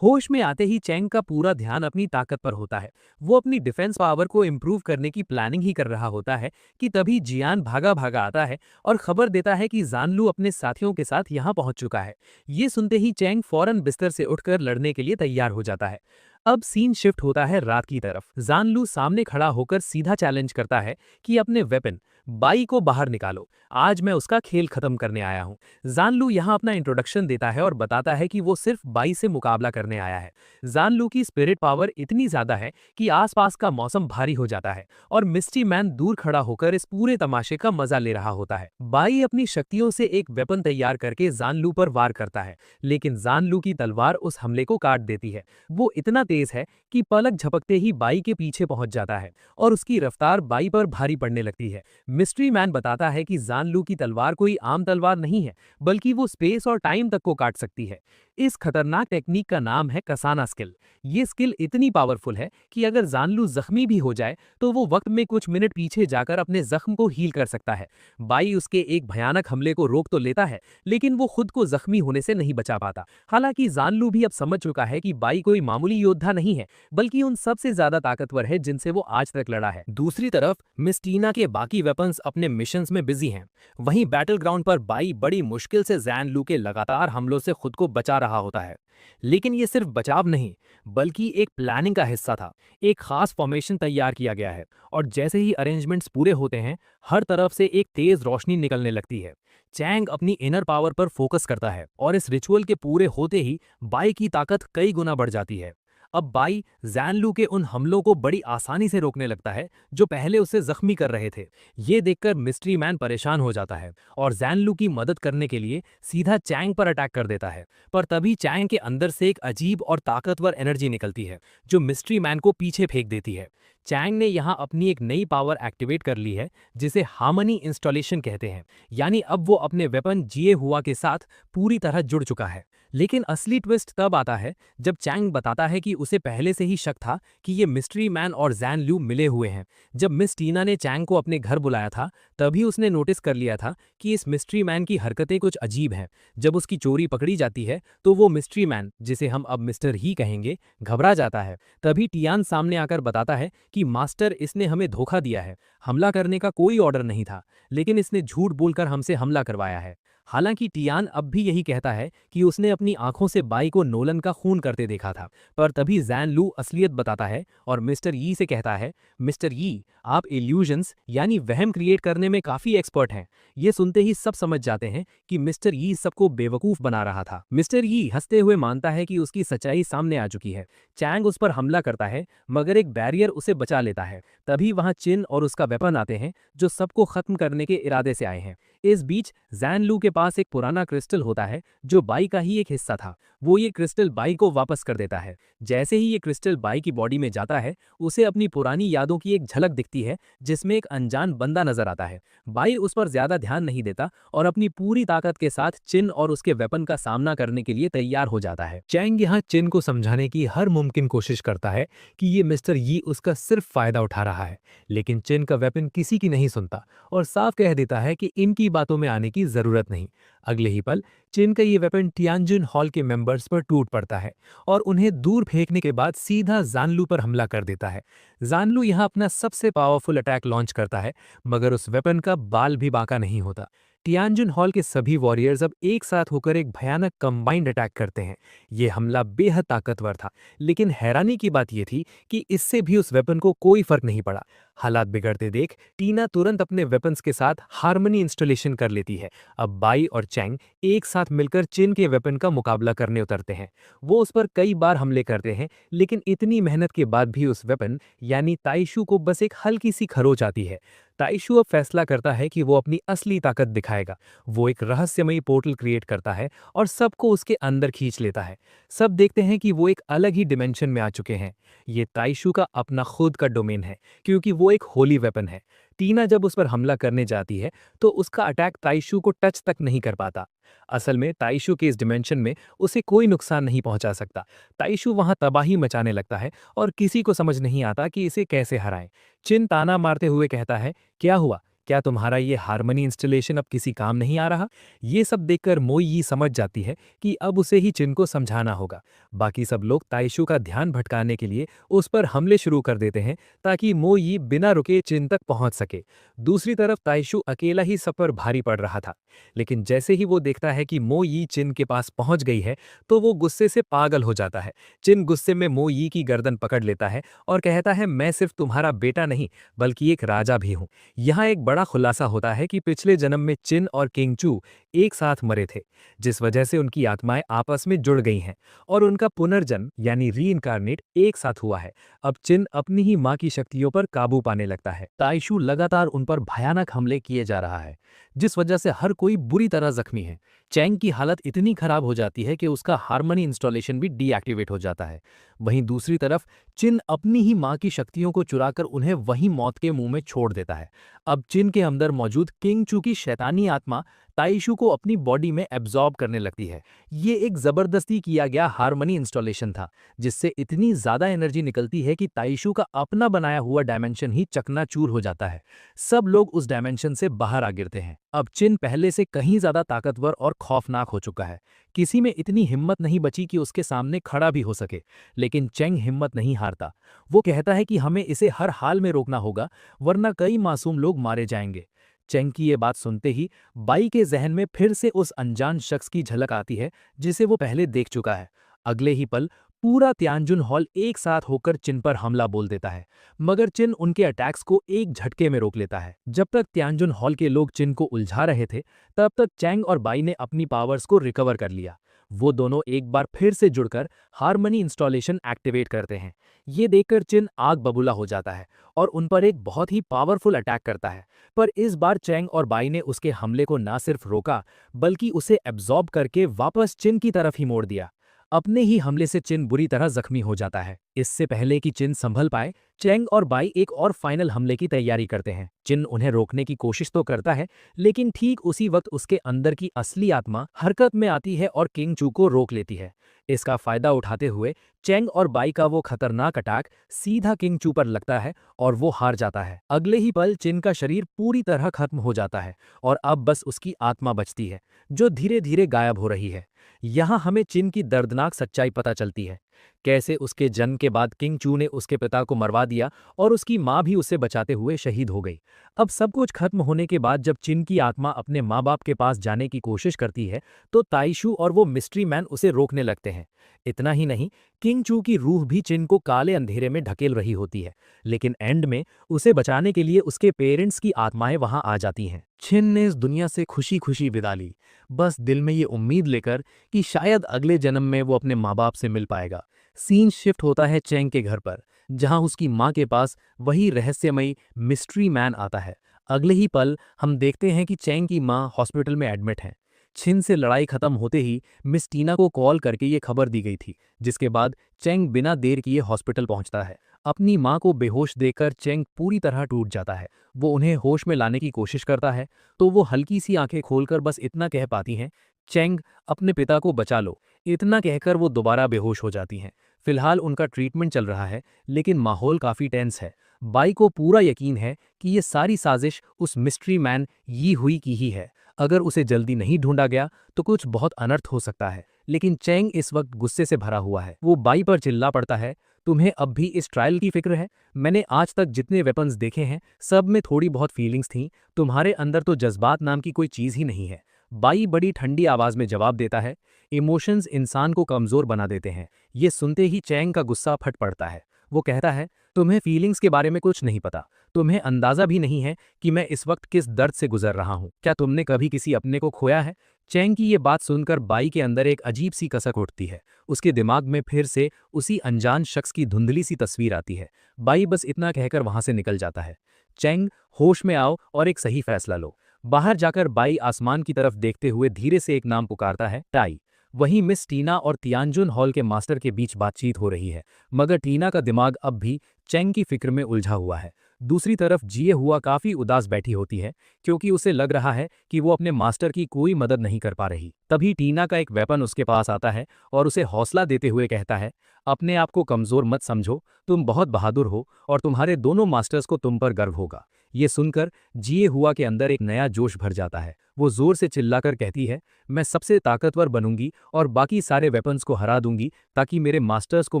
होश में आते ही चेंग का पूरा ध्यान अपनी ताकत पर होता है। वो अपनी डिफेंस पावर को इम्प्रूव करने की प्लानिंग ही कर रहा होता है कि तभी जियान भागा भागा आता है और खबर देता है कि जानलू अपने साथियों के साथ यहाँ पहुंच चुका है। ये सुनते ही चेंग फौरन बिस्तर से उठकर लड़ने के लिए तैयार हो जाता है। अब सीन शिफ्ट होता है रात की तरफ। जानलू सामने खड़ा होकर सीधा चैलेंज करता है कि अपने वेपन बाई को बाहर निकालो, आज मैं उसका खेल खत्म करने आया हूँ। जानलू यहाँ अपना इंट्रोडक्शन देता है और बताता है कि वो सिर्फ बाई से मुकाबला करने आया है। जानलू की स्पिरिट पावर इतनी ज्यादा है कि आसपास का मौसम भारी हो जाता है और मिस्टी मैन दूर खड़ा होकर इस पूरे तमाशे का मजा ले रहा होता है। बाई अपनी शक्तियों से एक वेपन तैयार करके जानलू पर वार करता है, लेकिन जानलू की तलवार उस हमले को काट देती है। वो इतना तेज है कि पलक झपकते ही बाई के पीछे पहुंच जाता है और उसकी रफ्तार बाई पर भारी पड़ने लगती है। मिस्ट्री मैन बताता है कि जानलू की तलवार कोई आम तलवार नहीं है, बल्कि वो स्पेस और टाइम तक को काट सकती है। इस खतरनाक टेक्निक का नाम है कसाना स्किल। ये स्किल इतनी पावरफुल है कि अगर जानलू जख्मी भी हो जाए तो वो वक्त में कुछ मिनट पीछे जाकर अपने जख्म को हील कर सकता है। बाई उसके एक भयानक हमले को रोक तो लेता है, लेकिन वो खुद को जख्मी होने से नहीं बचा पाता। हालांकि जानलू भी अब समझ चुका है कि बाई कोई मामूली योद्धा नहीं है, बल्कि उन सबसे ज्यादा ताकतवर है जिनसे वो आज तक लड़ा है। दूसरी तरफ मिस टीना के बाकी वेपन्स अपने मिशंस में बिजी हैं। वहीं बैटल ग्राउंड पर बाई बड़ी मुश्किल से जैन लू के लगातार हमलों से खुद को बचा रहा होता है। लेकिन ये सिर्फ बचाव नहीं, बल्कि एक प्लानिंग का हिस्सा था। एक खास फॉर्मेशन तैयार किया गया है और जैसे ही अरेंजमेंट्स पूरे होते हैं, हर तरफ से एक तेज रोशनी निकलने लगती है। चैंग अपनी इनर पावर पर फोकस करता है और इस रिचुअल के पूरे होते ही बाई की ताकत कई गुना बढ़ जाती है। अब बाई जैनलू के उन हमलों को बड़ी आसानी से रोकने लगता है जो पहले उसे जख्मी कर रहे थे। ये देखकर मिस्ट्री मैन परेशान हो जाता है और जैनलू की मदद करने के लिए सीधा चैंग पर अटैक कर देता है। पर तभी चैंग के अंदर से एक अजीब और ताकतवर एनर्जी निकलती है जो मिस्ट्री मैन को पीछे फेंक देती है। चैंग ने यहाँ अपनी एक नई पावर एक्टिवेट कर ली है जिसे हार्मनी इंस्टॉलेशन कहते हैं, यानी अब वो अपने वेपन जिए हुआ के साथ पूरी तरह जुड़ चुका है। लेकिन असली ट्विस्ट तब आता है जब चैंग बताता है कि उसे पहले से ही शक था कि ये मिस्ट्री मैन और जैन लू मिले हुए हैं। जब मिस टीना ने चैंग को अपने घर बुलाया था, तभी उसने नोटिस कर लिया था कि इस मिस्ट्री मैन की हरकतें कुछ अजीब हैं। जब उसकी चोरी पकड़ी जाती है तो वो मिस्ट्री मैन, जिसे हम अब मिस्टर ही कहेंगे, घबरा जाता है। तभी टियान सामने आकर बताता है कि मास्टर, इसने हमें धोखा दिया है। हमला करने का कोई ऑर्डर नहीं था, लेकिन इसने झूठ बोलकर हमसे हमला करवाया है। हालांकि टियान अब भी यही कहता है कि उसने अपनी आंखों से बाई को नोलन का खून करते देखा था। पर तभी जैन लू असलियत बताता है और मिस्टर यी से कहता है, मिस्टर यी, आप इल्यूजन्स यानी वहम क्रिएट करने में काफी एक्सपर्ट हैं। ये सुनते ही सब समझ जाते हैं कि मिस्टर यी सबको बेवकूफ बना रहा था। मिस्टर यी हंसते हुए मानता है कि उसकी सच्चाई सामने आ चुकी है। चैंग उस पर हमला करता है, मगर एक बैरियर उसे बचा लेता है। तभी वहां चिन और उसका वेपन आते हैं जो सबको खत्म करने के इरादे से आए हैं। इस बीच जैन लू के पास एक पुराना क्रिस्टल होता है जो बाई का ही एक हिस्सा था। वो ये क्रिस्टल बाई को वापस कर देता है। जैसे ही ये क्रिस्टल बाई की बॉडी में जाता है, उसे अपनी पुरानी यादों की एक झलक दिखती है जिसमें एक अनजान बंदा नजर आता है। बाई उस पर ज्यादा ध्यान नहीं देता और अपनी पूरी ताकत के साथ चिन और उसके वेपन का सामना करने के लिए तैयार हो जाता है। चैंग यहाँ चिन को समझाने की हर मुमकिन कोशिश करता है कि ये मिस्टर यी उसका सिर्फ फायदा उठा रहा है, लेकिन चिन का वेपन किसी की नहीं सुनता और साफ कह देता है कि इनकी बातों में आने की जरूरत नहीं। अगले ही पल चिन का ये वेपन टियानजिन हॉल के मेंबर्स पर टूट पड़ता है और उन्हें दूर फेंकने के बाद सीधा जानलू पर हमला कर देता है। जानलू यहाँ अपना सबसे पावरफुल अटैक लॉन्च करता है, मगर उस वेपन का बाल भी बांका नहीं होता। टियानजिन हॉल के सभी वॉरियर्स अब एक साथ होकर एक भयानक कंबाइंड अटैक करते हैं। ये हमला बेहद ताकतवर था, लेकिन हैरानी की बात यह थी कि इससे भी उस वेपन को कोई फर्क नहीं पड़ा। हालात बिगड़ते देख टीना तुरंत अपने वेपन्स के साथ हार्मनी इंस्टॉलेशन कर लेती है। अब बाई और चैंग एक साथ मिलकर चिन के वेपन का मुकाबला करने उतरते हैं। वो उस पर कई बार हमले करते हैं, लेकिन इतनी मेहनत के बाद भी उस वेपन यानी ताइशू को बस एक हल्की सी खरोच आती है। ताइशू अब फैसला करता है कि वो अपनी असली ताकत दिखाएगा। वो एक रहस्यमयी पोर्टल क्रिएट करता है और सबको उसके अंदर खींच लेता है। सब देखते हैं कि वो एक अलग ही डिमेंशन में आ चुके हैं। ये ताइशू का अपना खुद का डोमेन है, क्योंकि वो एक होली वेपन है। टीना जब उस पर हमला करने जाती है तो उसका अटैक ताइशू को टच तक नहीं कर पाता। असल में ताइशू के इस डिमेंशन में उसे कोई नुकसान नहीं पहुंचा सकता। ताइशू वहां तबाही मचाने लगता है और किसी को समझ नहीं आता कि इसे कैसे हराएं। चिन ताना मारते हुए कहता है, क्या हुआ? क्या तुम्हारा ये हार्मनी इंस्टॉलेशन अब किसी काम नहीं आ रहा? ये सब देखकर मोई यी समझ जाती है कि अब उसे ही चिन को समझाना होगा। बाकी सब लोग ताइशू का ध्यान भटकाने के लिए उस पर हमले शुरू कर देते हैं ताकि मोई यी बिना रुके चिन तक पहुंच सके। दूसरी तरफ ताइशू अकेला ही सब पर भारी पड़ रहा था, लेकिन जैसे ही वो देखता है कि मोई यी चिन के पास पहुंच गई है तो वो गुस्से से पागल हो जाता है। चिन गुस्से में मोई यी की गर्दन पकड़ लेता है और कहता है, मैं सिर्फ तुम्हारा बेटा नहीं बल्कि एक राजा भी हूं। यहाँ एक बड़ा खुलासा होता है कि पिछले जन्म में चिन और किंगचू एक साथ मरे थे, जिस वजह से उनकी आत्माएं आपस में जुड़ गई हैं और उनका पुनर्जन्म यानी रीइंकार्नेट एक साथ हुआ है। अब चिन अपनी ही मां की शक्तियों पर काबू पाने लगता है। ताइशू लगातार उन पर भयानक हमले किए जा रहा है, जिस वजह से हर कोई बुरी तरह जख्मी है। चैंग की हालत इतनी खराब हो जाती है कि उसका हार्मनी इंस्टॉलेशन भी डीएक्टिवेट हो जाता है। वहीं दूसरी तरफ चिन अपनी ही मां की शक्तियों को चुराकर उन्हें वहीं मौत के मुंह में छोड़ देता है। अब चिन के अंदर मौजूद किंगचू की शैतानी आत्मा ताइशू को अपनी बॉडी में एब्जॉर्ब करने लगती है। ये एक जबरदस्ती किया गया हार्मनी इंस्टॉलेशन था, जिससे इतनी ज्यादा एनर्जी निकलती है कि ताइशू का अपना बनाया हुआ डायमेंशन ही चकनाचूर हो जाता है। सब लोग उस डायमेंशन से बाहर आ गिरते हैं। अब चिन पहले से कहीं ज्यादा ताकतवर और खौफनाक हो चुका है। किसी में इतनी हिम्मत नहीं बची कि उसके सामने खड़ा भी हो सके, लेकिन चेंग हिम्मत नहीं हारता। वो कहता है कि हमें इसे हर हाल में रोकना होगा, वरना कई मासूम लोग मारे जाएंगे। चेंग की ये बात सुनते ही बाई के जहन में फिर से उस अनजान शख्स की झलक आती है जिसे वो पहले देख चुका है। अगले ही पल पूरा तियानजुन हॉल एक साथ होकर चिन पर हमला बोल देता है, मगर चिन उनके अटैक्स को एक झटके में रोक लेता है। जब तक तियानजुन हॉल के लोग चिन को उलझा रहे थे, तब तक चैंग और बाई ने अपनी पावर्स को रिकवर कर लिया। वो दोनों एक बार फिर से जुड़कर हार्मनी इंस्टॉलेशन एक्टिवेट करते हैं। ये देखकर चिन आग बबूला हो जाता है और उन पर एक बहुत ही पावरफुल अटैक करता है। पर इस बार चैंग और बाई ने उसके हमले को ना सिर्फ रोका, बल्कि उसे एब्जॉर्ब करके वापस चिन की तरफ ही मोड़ दिया। अपने ही हमले से चिन बुरी तरह जख्मी हो जाता है। इससे पहले कि चिन संभल पाए, चैंग और बाई एक और फाइनल हमले की तैयारी करते हैं। चिन उन्हें रोकने की कोशिश तो करता है, लेकिन ठीक उसी वक्त उसके अंदर की असली आत्मा हरकत में आती है और किंग चू को रोक लेती है। इसका फायदा उठाते हुए चैंग और बाई का वो खतरनाक अटैक सीधा किंग चू पर लगता है और वो हार जाता है। अगले ही पल चिन का शरीर पूरी तरह खत्म हो जाता है और अब बस उसकी आत्मा बचती है, जो धीरे धीरे गायब हो रही है। यहाँ हमें चिन की दर्दनाक सच्चाई पता चलती है। कैसे उसके जन्म के बाद किंग चू ने उसके पिता को मरवा दिया और उसकी माँ भी उसे बचाते हुए शहीद हो गई। अब सब कुछ खत्म होने के बाद जब चिन की आत्मा अपने माँ बाप के पास जाने की कोशिश करती है, तो ताइशू और वो मिस्ट्री मैन उसे रोकने लगते हैं। इतना ही नहीं, किंग चू की रूह भी चिन को काले अंधेरे में ढकेल रही होती है, लेकिन एंड में उसे बचाने के लिए उसके पेरेंट्स की आत्माएं वहां आ जाती हैं। चिन ने इस दुनिया से खुशी खुशी विदा ली, बस दिल में ये उम्मीद लेकर कि शायद अगले जन्म में वो अपने माँ बाप से मिल पाएगा। सीन शिफ्ट होता है चैंग के घर पर, जहां उसकी माँ के पास वही रहस्यमयी मिस्ट्री मैन आता है। अगले ही पल हम देखते हैं कि चैंग की माँ हॉस्पिटल में एडमिट है। छिन से लड़ाई खत्म होते ही मिस टीना को कॉल करके ये खबर दी गई थी, जिसके बाद चैंग बिना देर किए हॉस्पिटल पहुंचता है। अपनी माँ को बेहोश देखकर चैंग पूरी तरह टूट जाता है। वो उन्हें होश में लाने की कोशिश करता है, तो वो हल्की सी आंखें खोलकर बस इतना कह पाती हैं, चैंग अपने पिता को बचा लो। इतना कहकर वो दोबारा बेहोश हो जाती हैं। फिलहाल उनका ट्रीटमेंट चल रहा है, लेकिन माहौल काफी टेंस है। बाई को पूरा यकीन है कि ये सारी साजिश उस मिस्ट्री मैन यी हुई की ही है। अगर उसे जल्दी नहीं ढूंढा गया तो कुछ बहुत अनर्थ हो सकता है। लेकिन चैंग इस वक्त गुस्से से भरा हुआ है। वो बाई पर चिल्ला पड़ता है, तुम्हें अब भी इस ट्रायल की फिक्र है? मैंने आज तक जितने वेपन्स देखे हैं, सब में थोड़ी बहुत फीलिंग्स थीं। तुम्हारे अंदर तो जज्बात नाम की कोई चीज ही नहीं है। बाई बड़ी ठंडी आवाज में जवाब देता है, इमोशंस इंसान को कमजोर बना देते हैं। ये सुनते ही चैंग का गुस्सा फट पड़ता है। वो कहता है, तुम्हें फीलिंग्स के बारे में कुछ नहीं पता। तुम्हें अंदाजा भी नहीं है कि मैं इस वक्त किस दर्द से गुजर रहा हूं। क्या तुमने कभी किसी अपने को खोया है? चैंग की ये बात सुनकर बाई के अंदर एक अजीब सी कसक उठती है। उसके दिमाग में फिर से उसी अनजान शख्स की धुंधली सी तस्वीर आती है। बाई बस इतना कहकर वहां से निकल जाता है। चैंग, होश में आओ और एक सही फैसला लो। बाहर जाकर बाई आसमान की तरफ देखते हुए धीरे से एक नाम पुकारता है, टाई। वहीं मिस टीना और तियानजुन हॉल के मास्टर के बीच बातचीत हो रही है, मगर टीना का दिमाग अब भी चैंग की फिक्र में उलझा हुआ है। दूसरी तरफ जिए हुआ काफी उदास बैठी होती है, क्योंकि उसे लग रहा है कि वो अपने मास्टर की कोई मदद नहीं कर पा रही। तभी टीना का एक वेपन उसके पास आता है और उसे हौसला देते हुए कहता है, अपने आप को कमजोर मत समझो, तुम बहुत बहादुर हो और तुम्हारे दोनों मास्टर्स को तुम पर गर्व होगा। ये सुनकर जिए हुआ के अंदर एक नया जोश भर जाता है। वो जोर से चिल्लाकर कहती है, मैं सबसे ताकतवर बनूंगी और बाकी सारे वेपन्स को हरा दूंगी, ताकि मेरे मास्टर्स को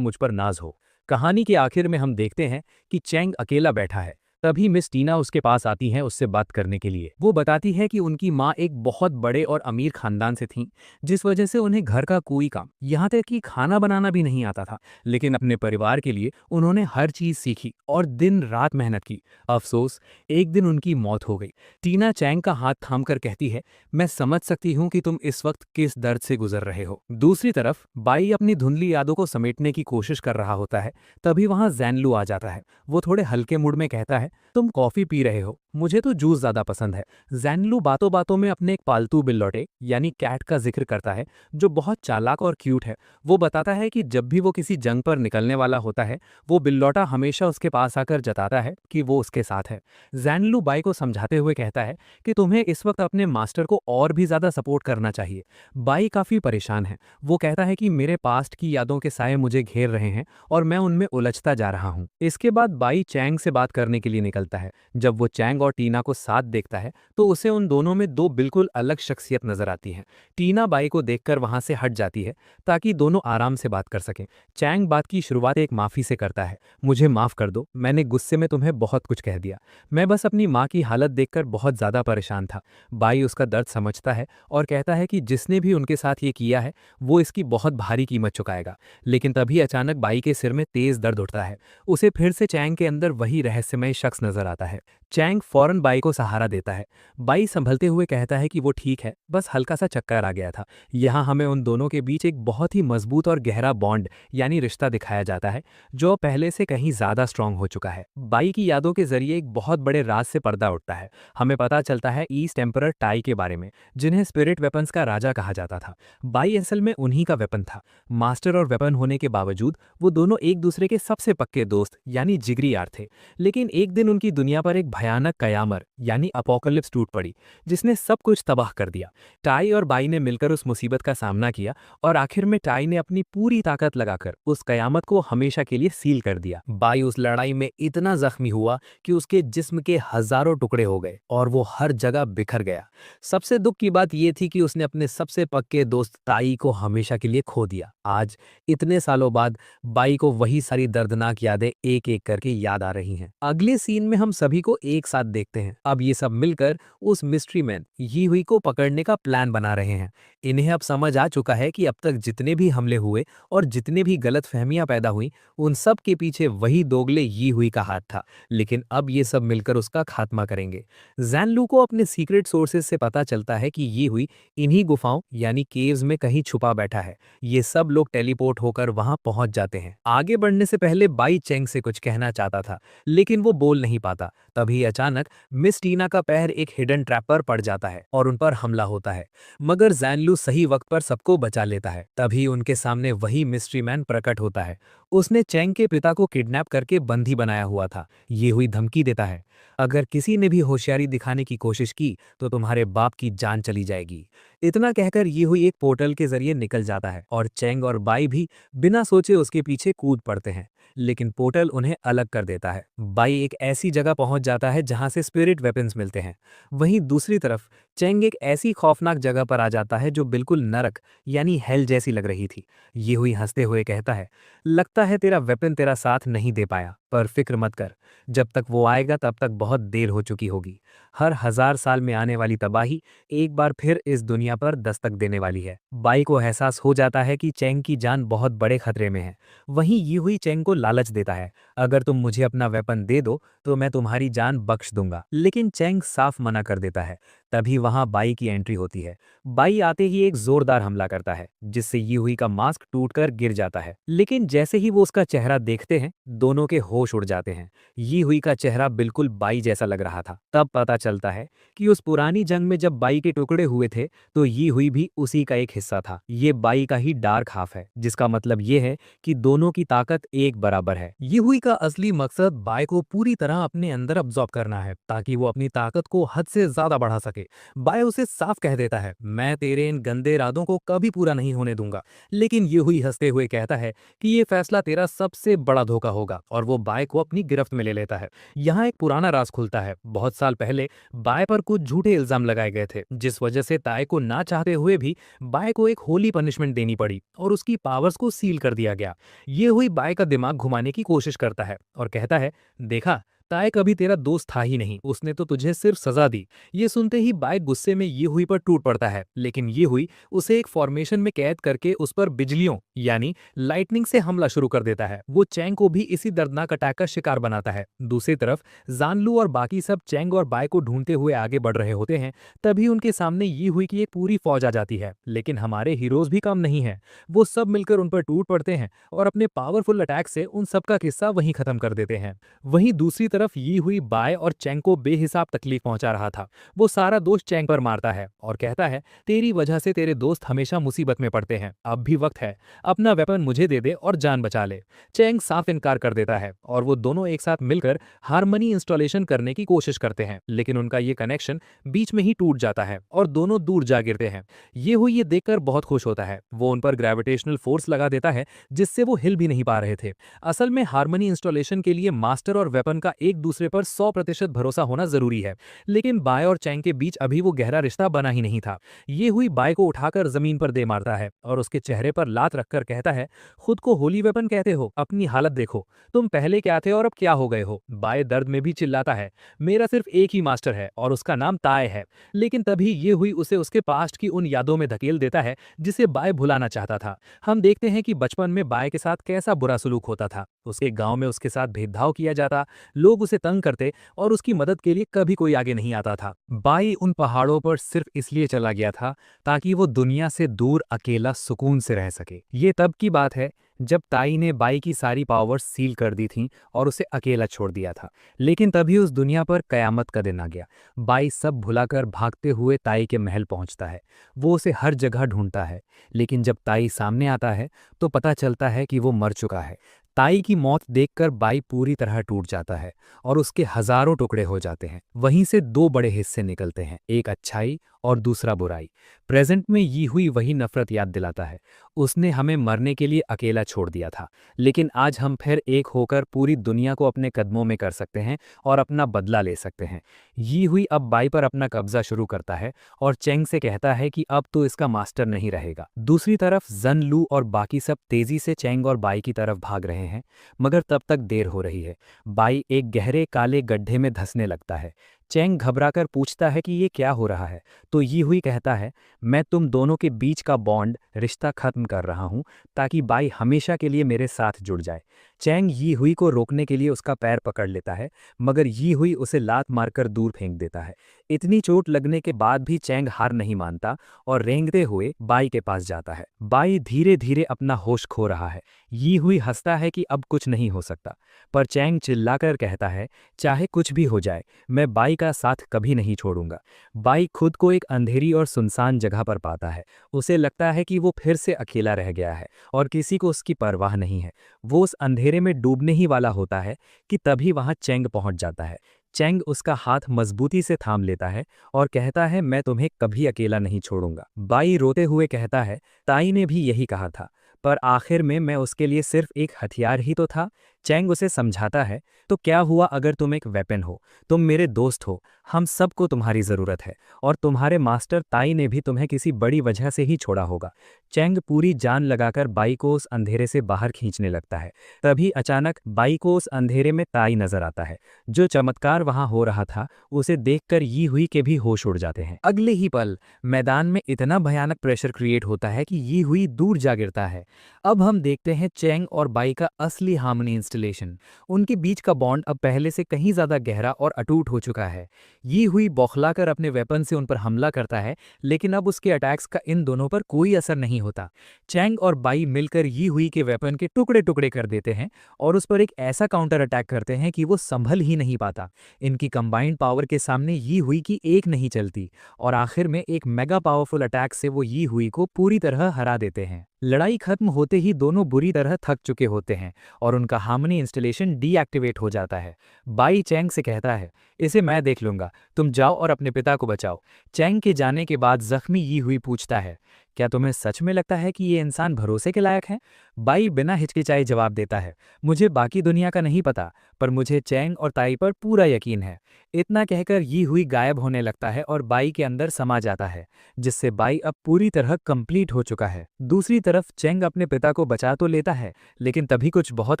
मुझ पर नाज हो। कहानी के आखिर में हम देखते हैं कि चैंग अकेला बैठा है। तभी मिस टीना उसके पास आती हैं उससे बात करने के लिए। वो बताती है कि उनकी माँ एक बहुत बड़े और अमीर खानदान से थीं, जिस वजह से उन्हें घर का कोई काम, यहाँ तक कि खाना बनाना भी नहीं आता था। लेकिन अपने परिवार के लिए उन्होंने हर चीज सीखी और दिन रात मेहनत की। अफसोस, एक दिन उनकी मौत हो गई। टीना चैंग का हाथ थामकर कहती है, मैं समझ सकती हूँ कि तुम इस वक्त किस दर्द से गुजर रहे हो। दूसरी तरफ बाई अपनी धुंधली यादों को समेटने की कोशिश कर रहा होता है। तभी वहां जैनलू आ जाता है। वो थोड़े हल्के मूड में कहता है, तुम कॉफी पी रहे हो, मुझे तो जूस ज्यादा पसंद है। जैनलू बातों बातों में अपने एक पालतू बिल्लौटे यानी कैट का जिक्र करता है, जो बहुत चालाक और क्यूट है। वो बताता है कि जब भी वो किसी जंग पर निकलने वाला होता है, वो बिल्लौटा हमेशा उसके पास आकर जताता है कि वो उसके साथ है। जैनलू बाई को समझाते हुए कहता है कि तुम्हें इस वक्त अपने मास्टर को और भी ज्यादा सपोर्ट करना चाहिए। बाई काफी परेशान है। वो कहता है कि मेरे पास्ट की यादों के साए मुझे घेर रहे हैं और मैं उनमें उलझता जा रहा हूँ। इसके बाद बाई चैंग से बात करने के लिए निकलता है। जब वो चैंग और टीना को साथ देखता है तो उसे उन दोनों में दो बिल्कुल अलग शख्सियत नजर आती हैं। टीना बाई को देखकर वहां से हट जाती है ताकि दोनों आराम से बात कर सकें। चैंग बात की शुरुआत एक माफी से करता है। मुझे माफ कर दो, मैंने गुस्से में तुम्हें बहुत कुछ कह दिया। मैं बस अपनी माँ की हालत देखकर बहुत ज्यादा परेशान था। बाई उसका दर्द समझता है और कहता है कि जिसने भी उनके साथ ये किया है वो इसकी बहुत भारी कीमत चुकाएगा। लेकिन तभी अचानक बाई के सिर में तेज दर्द उठता है। उसे फिर से चैंग के अंदर वही रहस्यमय शख्स नजर आता है। चैंग फौरन बाई को सहारा देता है। बाई संभलते हुए कहता है कि वो ठीक है, बस हल्का सा चक्कर आ गया था। यहाँ हमें उन दोनों के बीच एक बहुत ही मजबूत और गहरा बॉन्ड यानी रिश्ता दिखाया जाता है, जो पहले से कहीं ज्यादा स्ट्रांग हो चुका है। बाई की यादों के जरिए एक बहुत बड़े राज से पर्दा उठता है। हमें पता चलता है ईस्ट एम्परर टाई के बारे में, जिन्हें स्पिरिट वेपन्स का राजा कहा जाता था। बाई असल में उन्हीं का वेपन था। मास्टर और वेपन होने के बावजूद वो दोनों एक दूसरे के सबसे पक्के दोस्त यानी जिगरी यार थे। लेकिन एक दिन उनकी दुनिया पर एक भयानक कयामत यानी अपोकलिप्स टूट पड़ी, जिसने सब कुछ तबाह कर दिया। टाई और बाई ने मिलकर उस मुसीबत का सामना किया और आखिर में टाई ने अपनी पूरी ताकत लगाकर उस कयामत को हमेशा के लिए सील कर दिया। बाई उस लड़ाई में इतना जख्मी हुआ कि उसके जिस्म के हजारों टुकड़े हो गए और वो हर जगह बिखर गया। सबसे दुख की बात यह थी कि उसने अपने सबसे पक्के दोस्त टाई को हमेशा के लिए खो दिया। आज इतने सालों बाद बाई को वही सारी दर्दनाक यादें एक एक करके याद आ रही हैं। अगले सीन में हम सभी को एक साथ देखते हैं। अब ये सब मिलकर उस मिस्ट्री मैन यी हुई को पकड़ने का प्लान बना रहे हैं। इन्हें अब समझ आ चुका है कि अब तक जितने भी हमले हुए और जितने भी गलतफहमियां पैदा हुई, उन सब के पीछे वही दोगले यी हुई का हाथ था। लेकिन अब ये सब मिलकर उसका खात्मा करेंगे। जैनलू को अपने सीक्रेट सोर्सेज से पता चलता है कि यी हुई इन्हीं गुफाओं यानी केव्स में कहीं छुपा बैठा है। ये सब लोग टेलीपोर्ट होकर वहां पहुंच जाते हैं। आगे बढ़ने से पहले बाई चेंग से कुछ कहना चाहता था, लेकिन वो बोल नहीं पाता। तभी अचानक मिस टीना का पैर एक हिडन ट्रैप पर पड़ जाता है और उन पर हमला होता है, मगर जैनलू सही वक्त पर सबको बचा लेता है। तभी उनके सामने वही मिस्ट्री मैन प्रकट होता है। उसने चेंग के पिता को किडनैप करके बंदी बनाया हुआ था। ये हुई धमकी देता है, अगर किसी ने भी होशियारी दिखाने की कोशिश की तो तुम्हारे बाप की जान चली जाएगी। इतना कहकर ये हुई एक पोर्टल के जरिए निकल जाता है और चेंग और बाई भी बिना सोचे उसके पीछे कूद पड़ते हैं। लेकिन पोर्टल उन्हें अलग कर देता है। बाई एक ऐसी जगह पहुंच जाता है जहां से स्पिरिट वेपन्स मिलते हैं। वहीं दूसरी तरफ चेंग एक ऐसी खौफनाक जगह पर आ जाता है जो बिल्कुल नरक यानी हेल जैसी लग रही थी। ये हुई हंसते हुए कहता है, लगता है तेरा वेपन तेरा साथ नहीं दे पाया, पर फिक्र मत कर, जब तक वो आएगा तब तक बहुत देर हो चुकी होगी। हर 1000 साल में आने वाली तबाही एक बार फिर इस दुनिया पर दस्तक देने वाली है। बाई को एहसास हो जाता है कि चेंग की जान बहुत बड़े खतरे में है। वहीं यी हुई चेंग को लालच देता है, अगर तुम मुझे अपना वेपन दे दो तो मैं तुम्हारी जान बख्श दूंगा। लेकिन चेंग साफ मना कर देता है। तभी वहां बाई की एंट्री होती है। बाई आते ही एक जोरदार हमला करता है, जिससे यी हुई का मास्क टूटकर गिर जाता है। लेकिन जैसे ही वो उसका चेहरा देखते हैं, दोनों के होश उड़ जाते हैं। यी हुई का चेहरा बिल्कुल बाई जैसा लग रहा था। तब पता चलता है कि उस पुरानी जंग में जब बाई के टुकड़े हुए थे तो यी हुई भी उसी का एक हिस्सा था। ये बाई का ही डार्क हाफ है, जिसका मतलब ये है कि दोनों की ताकत एक बराबर है। यी हुई का असली मकसद बाई को पूरी तरह अपने अंदर अब्सॉर्ब करना है, ताकि वो अपनी ताकत को हद से ज्यादा बढ़ा सके। बाई उसे साफ कह देता है, मैं तेरे इन गंदे इरादों को कभी पूरा नहीं होने दूंगा। लेकिन यी हुई हंसते हुए कहता है कि ये फैसला तेरा सबसे बड़ा धोखा होगा, और वो बाई को अपनी गिरफ्त में ले लेता है। यहाँ एक पुराना राज खुलता है। बहुत साल पहले बाय पर कुछ झूठे इल्जाम लगाए गए थे, जिस वजह से ताय को ना चाहते हुए भी बाय को एक होली पनिशमेंट देनी पड़ी और उसकी पावर्स को सील कर दिया गया। ये हुई बाय का दिमाग घुमाने की कोशिश करता है और कहता है, देखा, ताय कभी तेरा दोस्त था ही नहीं, उसने तो तुझे सिर्फ सजा दी। ये सुनते ही बाय गुस्से में ये हुई पर टूट पड़ता है, लेकिन ये हुई उसे एक फॉर्मेशन में कैद करके उस पर बिजलियों यानी लाइटनिंग से हमला शुरू कर देता है। वो चैंग को भी इसी दर्दनाक अटैक का शिकार बनाता है। दूसरी तरफ जानलू और बाकी सब चैंग और बाय को ढूंढते हुए आगे बढ़ रहे होते हैं। तभी उनके सामने ये हुई कि एक पूरी फौज आ जाती है, लेकिन हमारे हीरोज भी कम नहीं है। वो सब मिलकर उन पर टूट पड़ते हैं और अपने पावरफुल अटैक से उन सबका किस्सा वहीं खत्म कर देते हैं। वहीं दूसरी तरफ तरफ यी हुई बाय और चैंग को बेहिसाब तकलीफ पहुंचा रहा था। वो सारा दोष चैंग पर मारता है और कहता है, तेरी वजह से तेरे दोस्त हमेशा मुसीबत में पड़ते हैं, अब भी वक्त है, अपना वेपन मुझे दे दे और जान बचा ले। चैंग साफ इनकार कर देता है और वो दोनों एक साथ मिलकर हारमोनी इंस्टॉलेशन करने की कोशिश करते हैं, लेकिन उनका ये कनेक्शन बीच में ही टूट जाता है और दोनों दूर जा गिरते हैं। ये हुई ये देखकर बहुत खुश होता है। वो उन पर ग्रेविटेशनल फोर्स लगा देता है जिससे वो हिल भी नहीं पा रहे थे। असल में हारमोनी इंस्टॉलेशन के लिए मास्टर और वेपन का एक दूसरे पर 100% भरोसा होना जरूरी है, लेकिन बाय और चैंग के बीच अभी वो गहरा रिश्ता बना ही नहीं था। ये हुई बाय को उठाकर जमीन पर दे मारता है और उसके चेहरे पर लात रखकर कहता है, खुद को होली वेपन कहते हो, अपनी हालत देखो, तुम पहले क्या थे और अब क्या हो गए हो। बाय दर्द में भी चिल्लाता है, मेरा सिर्फ एक ही मास्टर है और उसका नाम ताय है। लेकिन तभी ये हुई उसे उसके पास्ट की उन यादों में धकेल देता है जिसे बाय भुलाना चाहता था। हम देखते हैं कि बचपन में बाय के साथ कैसा बुरा सलूक होता था। उसके गांव में उसके साथ भेदभाव किया जाता, लोग उसे तंग करते और उसकी मदद के लिए कभी कोई आगे नहीं आता था। बाय उन पहाड़ों पर सिर्फ इसलिए चला गया था ताकि वो दुनिया से दूर अकेला सुकून से रह सके। ये तब की बात है जब ताई ने बाई की सारी पावर्स सील कर दी थीं और उसे अकेला छोड़ दिया था। लेकिन तभी उस दुनिया पर कयामत का दिन आ गया। बाई सब भुलाकर भागते हुए ताई के महल पहुंचता है। वो उसे हर जगह ढूंढता है, लेकिन जब ताई सामने आता है तो पता चलता है कि वो मर चुका है। ताई की मौत देखकर बाई पूरी तरह टूट जाता है और उसके हजारों टुकड़े हो जाते हैं। वहीं से दो बड़े हिस्से निकलते हैं, एक अच्छाई और दूसरा बुराई। प्रेजेंट में ये हुई वही नफरत याद दिलाता है, उसने हमें मरने के लिए अकेला छोड़ दिया था, लेकिन आज हम फिर एक होकर पूरी दुनिया को अपने कदमों में कर सकते हैं और अपना बदला ले सकते हैं। ये हुई अब बाई पर अपना कब्जा शुरू करता है और चेंग से कहता है कि अब तो इसका मास्टर नहीं रहेगा। दूसरी तरफ जन लू और बाकी सब तेजी से चेंग और बाई की तरफ भाग रहे हैं, मगर तब तक देर हो रही है। बाई एक गहरे काले गड्ढे में धंसने लगता है। चेंग घबराकर पूछता है कि ये क्या हो रहा है, तो यी हुई कहता है, मैं तुम दोनों के बीच का बॉन्ड रिश्ता खत्म कर रहा हूं ताकि बाई हमेशा के लिए मेरे साथ जुड़ जाए। चेंग यी हुई को रोकने के लिए उसका पैर पकड़ लेता है, मगर यी हुई उसे लात मारकर दूर फेंक देता है। इतनी चोट लगने के बाद भी चेंग हार नहीं मानता और रेंगते हुए बाई के पास जाता है। बाई धीरे धीरे अपना होश खो रहा है। यी हुई हंसता है कि अब कुछ नहीं हो सकता, पर चेंग चिल्लाकर कहता है, चाहे कुछ भी हो जाए, मैं बाई का साथ कभी नहीं छोड़ूंगा। बाई खुद को एक अंधेरी और सुनसान जगह पर पाता है। उसे लगता है कि वो फिर से अकेला रह गया है और किसी को उसकी परवाह नहीं है। वो उस अंधेरे में डूबने ही वाला होता है कि तभी वहां चेंग पहुंच जाता है। चेंग उसका हाथ मजबूती से थाम लेता है और कहता है, मैं तुम्हें कभी अकेला नहीं छोड़ूंगा। बाई रोते हुए कहता है, ताई ने भी यही कहा था, पर आखिर में मैं उसके लिए सिर्फ एक हथियार ही तो था। चेंग उसे समझाता है, तो क्या हुआ अगर तुम एक वेपन हो, तुम मेरे दोस्त हो, हम सबको तुम्हारी ज़रूरत है और तुम्हारे मास्टर ताई ने भी तुम्हें किसी बड़ी वजह से ही छोड़ा होगा। चेंग पूरी जान लगाकर बाई को उस अंधेरे से बाहर खींचने लगता है। तभी अचानक बाई को उस अंधेरे में ताई नजर आता है। जो चमत्कार वहां हो रहा था उसे देखकर यी हुई के भी होश उड़ जाते हैं। अगले ही पल मैदान में इतना भयानक प्रेशर क्रिएट होता है कि यी हुई दूर जा गिरता है। अब हम देखते हैं चेंग और बाई का असली हार्मनी इंस्टॉलेशन। उनके बीच का बॉन्ड अब पहले से कहीं ज्यादा गहरा और अटूट हो चुका है। यी हुई बौखलाकर अपने वेपन से उन पर हमला करता है, लेकिन अब उसके अटैक्स का इन दोनों पर कोई असर नहीं होता। चेंग और बाई मिलकर यी हुई के वेपन के टुकड़े टुकड़े कर देते हैं और उस पर एक ऐसा काउंटर अटैक करते हैं कि वो संभल ही नहीं पाता। इनकी कंबाइंड पावर के सामने यी हुई की एक नहीं चलती और आखिर में एक मेगा पावरफुल अटैक से वो यी हुई को पूरी तरह हरा देते हैं। लड़ाई खत्म होते ही दोनों बुरी तरह थक चुके होते हैं और उनका हार्मनी इंस्टॉलेशन डीएक्टिवेट हो जाता है। बाई चेंग से कहता है, इसे मैं देख लूंगा, तुम जाओ और अपने पिता को बचाओ। चेंग के जाने के बाद जख्मी यी हुई पूछता है, क्या तुम्हें सच में लगता है कि ये इंसान भरोसे के लायक है? बाई बिना हिचकिचाए जवाब देता है, मुझे बाकी दुनिया का नहीं पता, पर मुझे चेंग और ताई पर पूरा यकीन है। इतना कहकर यी हुई गायब होने लगता है और बाई के अंदर समा जाता है, जिससे बाई अब पूरी तरह कंप्लीट हो चुका है। दूसरी तरफ चेंग अपने पिता को बचा तो लेता है, लेकिन तभी कुछ बहुत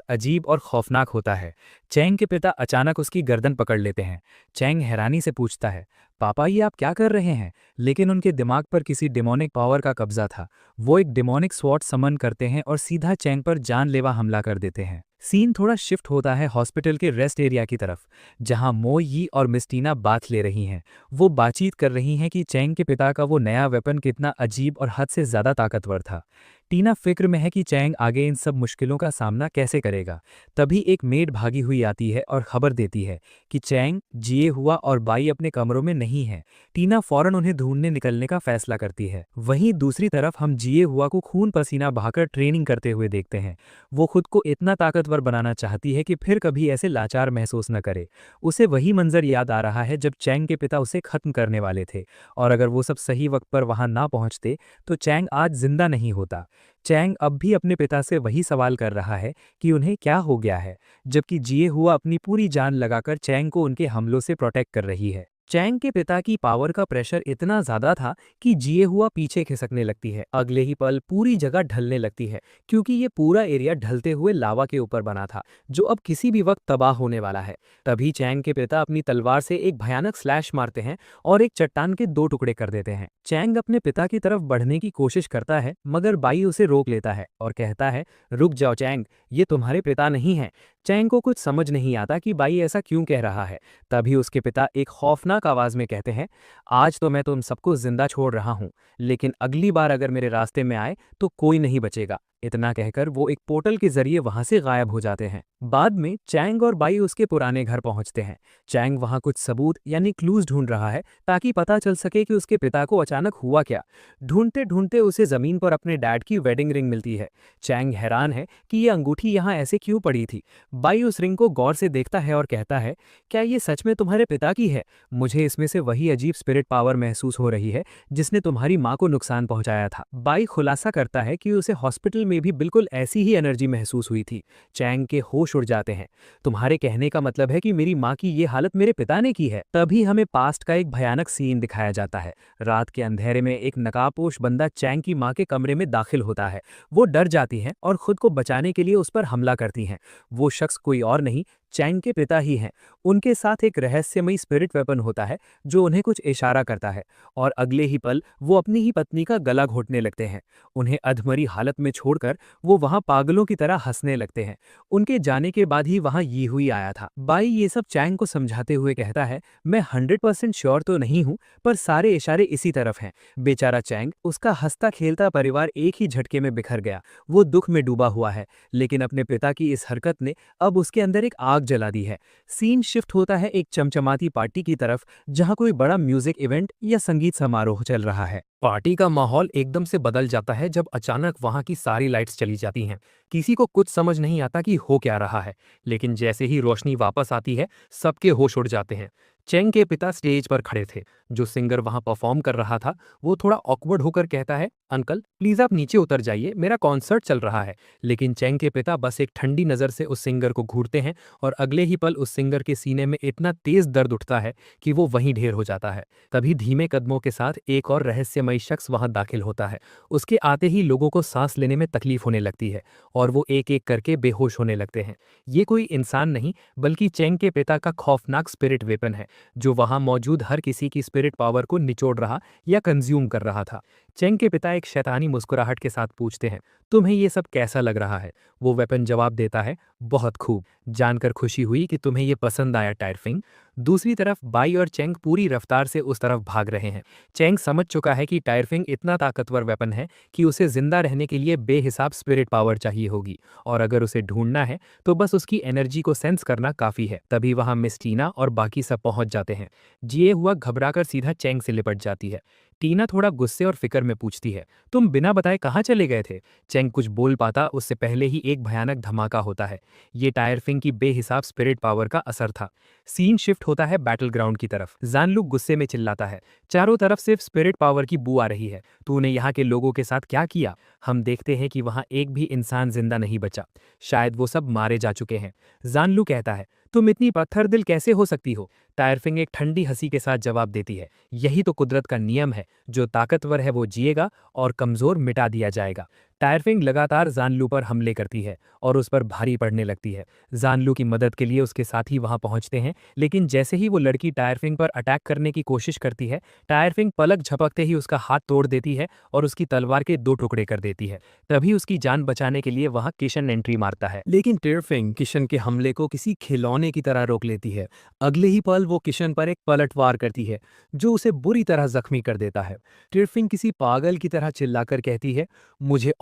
अजीब और खौफनाक होता है। चेंग के पिता अचानक उसकी गर्दन पकड़ लेते हैं। चेंग हैरानी से पूछता है, पापा ये आप क्या कर रहे हैं? लेकिन उनके दिमाग पर किसी डिमोनिक पावर का कब्जा था। वो एक डिमोनिक स्वॉर्ड समन करते हैं और सीधा चेंग पर जानलेवा हमला कर देते हैं। सीन थोड़ा शिफ्ट होता है हॉस्पिटल के रेस्ट एरिया की तरफ, जहां मो यी और मिस्टीना बात ले रही हैं। वो बातचीत कर रही हैं कि चेंग के पिता का वो नया वेपन कितना अजीब और हद से ज़्यादा ताकतवर था। टीना फिक्र में है कि चैंग आगे इन सब मुश्किलों का सामना कैसे करेगा। तभी एक मेड भागी हुई आती है और खबर देती है कि चैंग, जिए हुआ और बाई अपने कमरों में नहीं है। टीना फौरन उन्हें ढूंढने निकलने का फैसला करती है। वहीं दूसरी तरफ हम जिए हुआ को खून पसीना बहाकर ट्रेनिंग करते हुए देखते हैं। वो खुद को इतना ताकतवर बनाना चाहती है कि फिर कभी ऐसे लाचार महसूस न करे। उसे वही मंजर याद आ रहा है जब चैंग के पिता उसे खत्म करने वाले थे, और अगर वो सब सही वक्त पर वहां ना पहुंचते तो चैंग आज जिंदा नहीं होता। चैंग अब भी अपने पिता से वही सवाल कर रहा है कि उन्हें क्या हो गया है, जबकि जिए हुआ अपनी पूरी जान लगाकर चैंग को उनके हमलों से प्रोटेक्ट कर रही है। चैंग के पिता की पावर का प्रेशर इतना ज्यादा था कि जिए हुआ पीछे खिसकने लगती है। अगले ही पल पूरी जगह ढलने लगती है, क्योंकि ये पूरा एरिया ढलते हुए लावा के ऊपर बना था, जो अब किसी भी वक्त तबाह होने वाला है। तभी चैंग के पिता अपनी तलवार से एक भयानक स्लैश मारते हैं और एक चट्टान के 2 टुकड़े कर देते हैं। चैंग अपने पिता की तरफ बढ़ने की कोशिश करता है, मगर बाई उसे रोक लेता है और कहता है, रुक जाओ चैंग, ये तुम्हारे पिता नहीं हैं। चैंग को कुछ समझ नहीं आता कि बाई ऐसा क्यों कह रहा है। तभी उसके पिता एक खौफनाक आवाज में कहते हैं, आज तो मैं तुम सबको जिंदा छोड़ रहा हूं, लेकिन अगली बार अगर मेरे रास्ते में आए तो कोई नहीं बचेगा। इतना कहकर वो एक पोर्टल के जरिए वहां से गायब हो जाते हैं। बाद में चैंग और बाई उसके पुराने घर पहुंचते हैं। चैंग वहां कुछ सबूत यानी क्लूज ढूंढ रहा है, ताकि पता चल सके कि उसके पिता को अचानक हुआ क्या। ढूंढते ढूंढते उसे जमीन पर अपने डैड की वेडिंग रिंग मिलती है। चैंग हैरान है कि ये अंगूठी यहाँ ऐसे क्यों पड़ी थी। बाई उस रिंग को गौर से देखता है और कहता है, क्या ये सच में तुम्हारे पिता की है? मुझे इसमें से वही अजीब स्पिरिट पावर महसूस हो रही है जिसने तुम्हारी माँ को नुकसान पहुंचाया था। बाई खुलासा करता है कि उसे हॉस्पिटल में भी बिल्कुल ऐसी ही एनर्जी महसूस हुई थी। चैंग के होश उड़ जाते हैं। तुम्हारे कहने का मतलब है कि मेरी माँ की ये हालत मेरे पिता ने की है। तभी हमें पास्ट का एक भयानक सीन दिखाया जाता है। रात के अंधेरे में एक नकाबपोश बंदा चैंग की माँ के कमरे में दाखिल होता है। वो डर जाती हैं और खुद को बचाने के लिए उस पर हमला करती हैं। वो शख्स कोई और नहीं, चैंग के पिता ही हैं। उनके साथ एक रहस्यमयी स्पिरिट वेपन होता है जो उन्हें कुछ इशारा करता है, और अगले ही पल वो अपनी ही पत्नी का गला घोटने लगते हैं। उन्हें अधमरी हालत में छोड़कर वो वहां पागलों की तरह हंसने लगते हैं। उनके जाने के बाद ही वहां ये हुई आया था। बाई ये सब चैंग को समझाते हुए कहता है, मैं 100% श्योर तो नहीं हूं, पर सारे इशारे इसी तरफ हैं। बेचारा चैंग, उसका हंसता खेलता परिवार एक ही झटके में बिखर गया। वो दुख में डूबा हुआ है, लेकिन अपने पिता की इस हरकत ने अब उसके अंदर एक आग जला दी है। सीन शिफ्ट होता है एक चमचमाती पार्टी की तरफ, जहां कोई बड़ा म्यूजिक इवेंट या संगीत समारोह चल रहा है। पार्टी का माहौल एकदम से बदल जाता है जब अचानक वहां की सारी लाइट्स चली जाती हैं। किसी को कुछ समझ नहीं आता कि हो क्या रहा है, लेकिन जैसे ही रोशनी वापस आती है, सबके होश उड़ जाते हैं। चेंग के पिता स्टेज पर खड़े थे। जो सिंगर वहां परफॉर्म कर रहा था, वो थोड़ा ऑकवर्ड होकर कहता है, अंकल प्लीज आप नीचे उतर जाइए, मेरा कॉन्सर्ट चल रहा है। लेकिन चेंग के पिता बस एक ठंडी नजर से उस सिंगर को घूरते हैं, और अगले ही पल उस सिंगर के सीने में इतना तेज दर्द उठता है कि वो वहीं ढेर हो जाता है। तभी धीमे कदमों के साथ एक और रहस्यमयी शख्स वहां दाखिल होता है। उसके आते ही लोगों को सांस लेने में तकलीफ होने लगती है, और वो एक एक करके बेहोश होने लगते हैं। ये कोई इंसान नहीं, बल्कि चेंग के पिता का खौफनाक स्पिरिट वेपन है, जो वहां मौजूद हर किसी की स्पिरिट पावर को निचोड़ रहा या कंज्यूम कर रहा था। चेंग के पिता एक शैतानी मुस्कुराहट के साथ पूछते हैं, तुम्हें ये सब कैसा लग रहा है? वो वेपन जवाब देता है, बहुत खूब, जानकर खुशी हुई कि तुम्हें ये पसंद आया टायरफिंग। दूसरी तरफ बाई और चेंग पूरी रफ्तार से उस तरफ भाग रहे हैं। चेंग समझ चुका है कि टायरफिंग इतना ताकतवर वेपन है कि उसे जिंदा रहने के लिए बेहिसाब स्पिरिट पावर चाहिए होगी, और अगर उसे ढूंढना है तो बस उसकी एनर्जी को सेंस करना काफी है। तभी वहां मिस टीना और बाकी सब पहुंच जाते हैं। जिए हुआ घबराकर सीधा चेंग से लिपट जाती है। टीना थोड़ा गुस्से और फिक्र में पूछती है, तुम बिना बताए कहाँ चले गए थे? चेंग कुछ बोल पाता उससे पहले ही एक भयानक धमाका होता है। ये टायरफिंग की बेहिसाब स्पिरिट पावर का असर था। सीन शिफ्ट होता है बैटल ग्राउंड की तरफ। जानलुक गुस्से में चिल्लाता है, चारों तरफ सिर्फ स्पिरिट पावर की बू आ रही है, तूने यहाँ के लोगों के साथ क्या किया? हम देखते हैं कि वहां एक भी इंसान जिंदा नहीं बचा, शायद वो सब मारे जा चुके हैं। जानलू कहता है, तुम इतनी पत्थर दिल कैसे हो सकती हो? टायरफिंग एक ठंडी हंसी के साथ जवाब देती है, यही तो कुदरत का नियम है, जो ताकतवर है वो जिएगा और कमजोर मिटा दिया जाएगा। टायरफिंग लगातार जानलू पर हमले करती है और उस पर भारी पड़ने लगती है। जानलू की मदद के लिए उसके साथी वहां पहुंचते हैं, लेकिन जैसे ही वो लड़की टायरफिंग पर अटैक करने की कोशिश करती है, टायरफिंग पलक झपकते ही उसका हाथ तोड़ देती है और उसकी तलवार के 2 टुकड़े कर देती है। तभी उसकी जान बचाने के लिए वहां किशन एंट्री मारता है, लेकिन टायरफिंग किशन के हमले को किसी खिलौने की तरह रोक लेती है। अगले ही पल पल वो किशन पर एक पलटवार करती है जो उसे बुरी तरह जख्मी कर देता है। टिरफिंग किसी पागल की तरह चिल्लाकर कहती है, मुझे